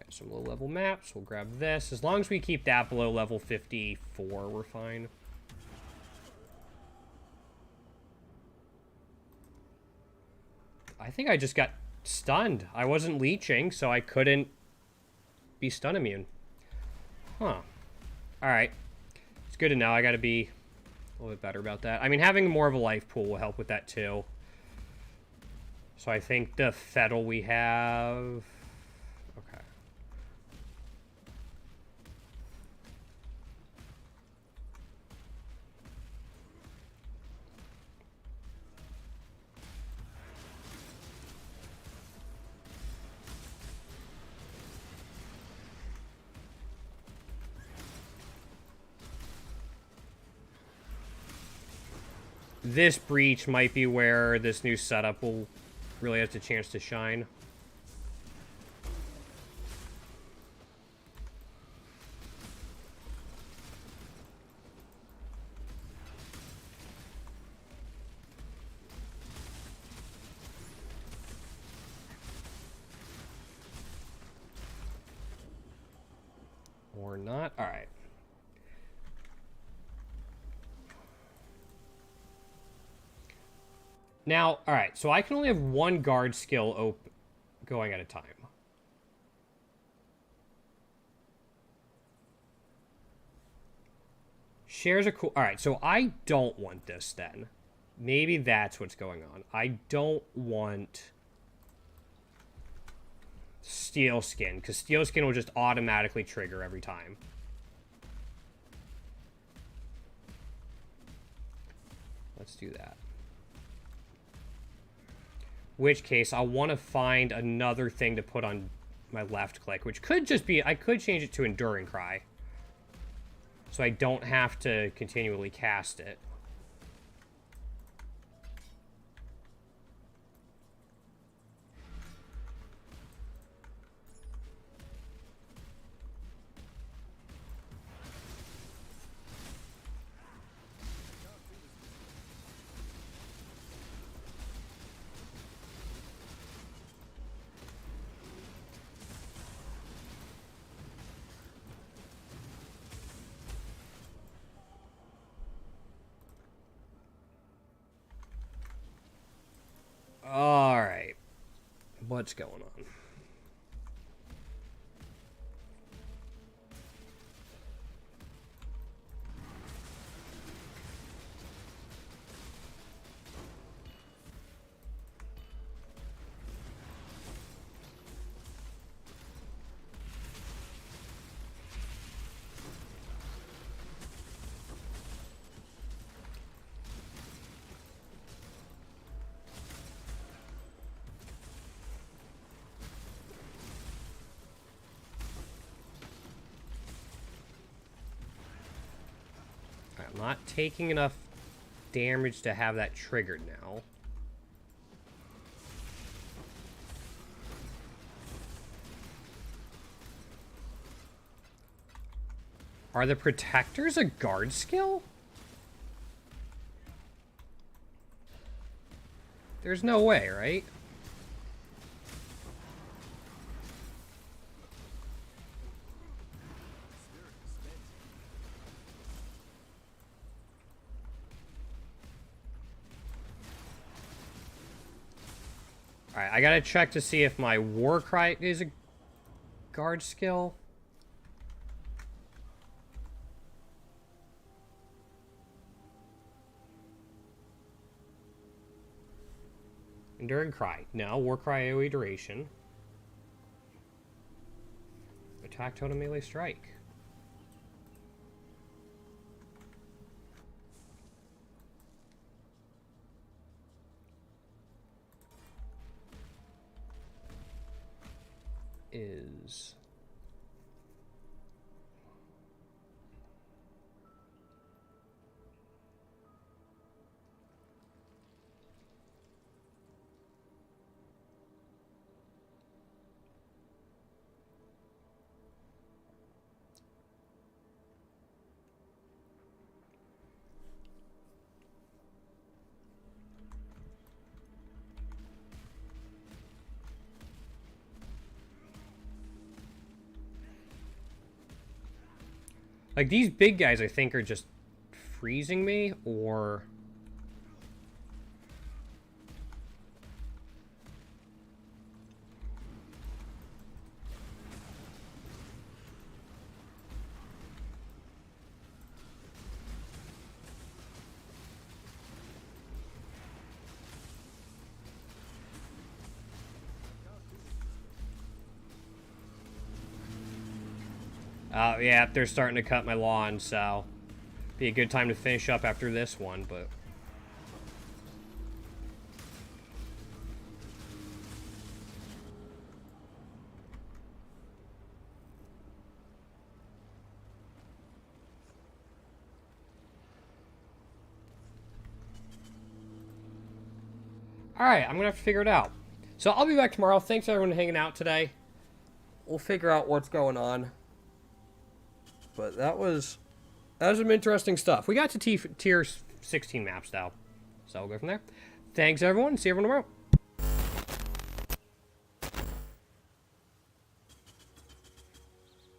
Some low-level maps. We'll grab this. As long as we keep that below level 54, we're fine. I think I just got stunned. I wasn't leeching, so I couldn't be stun immune. Huh. Alright. It's good to know. I gotta be a little bit better about that. I mean, having more of a life pool will help with that, too. So I think the Fettle we have... Okay. this breach might be where this new setup will really have a chance to shine. Or not. All right. Now, all right. So I can only have one guard skill going at a time. Shares are cool. All right. So I don't want this then. Maybe that's what's going on. I don't want Steel Skin, because Steel Skin will just automatically trigger every time. Let's do that. Which case, I'll want to find another thing to put on my left click, which could just be, I could change it to Enduring Cry, so I don't have to continually cast it. All right. What's going on? I'm not taking enough damage to have that triggered now. Are the protectors a guard skill? There's no way, right? Alright, I gotta check to see if my War Cry is a guard skill. Enduring Cry. No, War Cry AoE duration. Attack totem melee strike. Is like these big guys I think are just freezing me, or yeah, they're starting to cut my lawn, so be a good time to finish up after this one, but Alright, I'm gonna have to figure it out. So I'll be back tomorrow. Thanks everyone for hanging out today. We'll figure out what's going on. But that was some interesting stuff. We got to tier 16 maps now. So we'll go from there. Thanks everyone. See everyone tomorrow.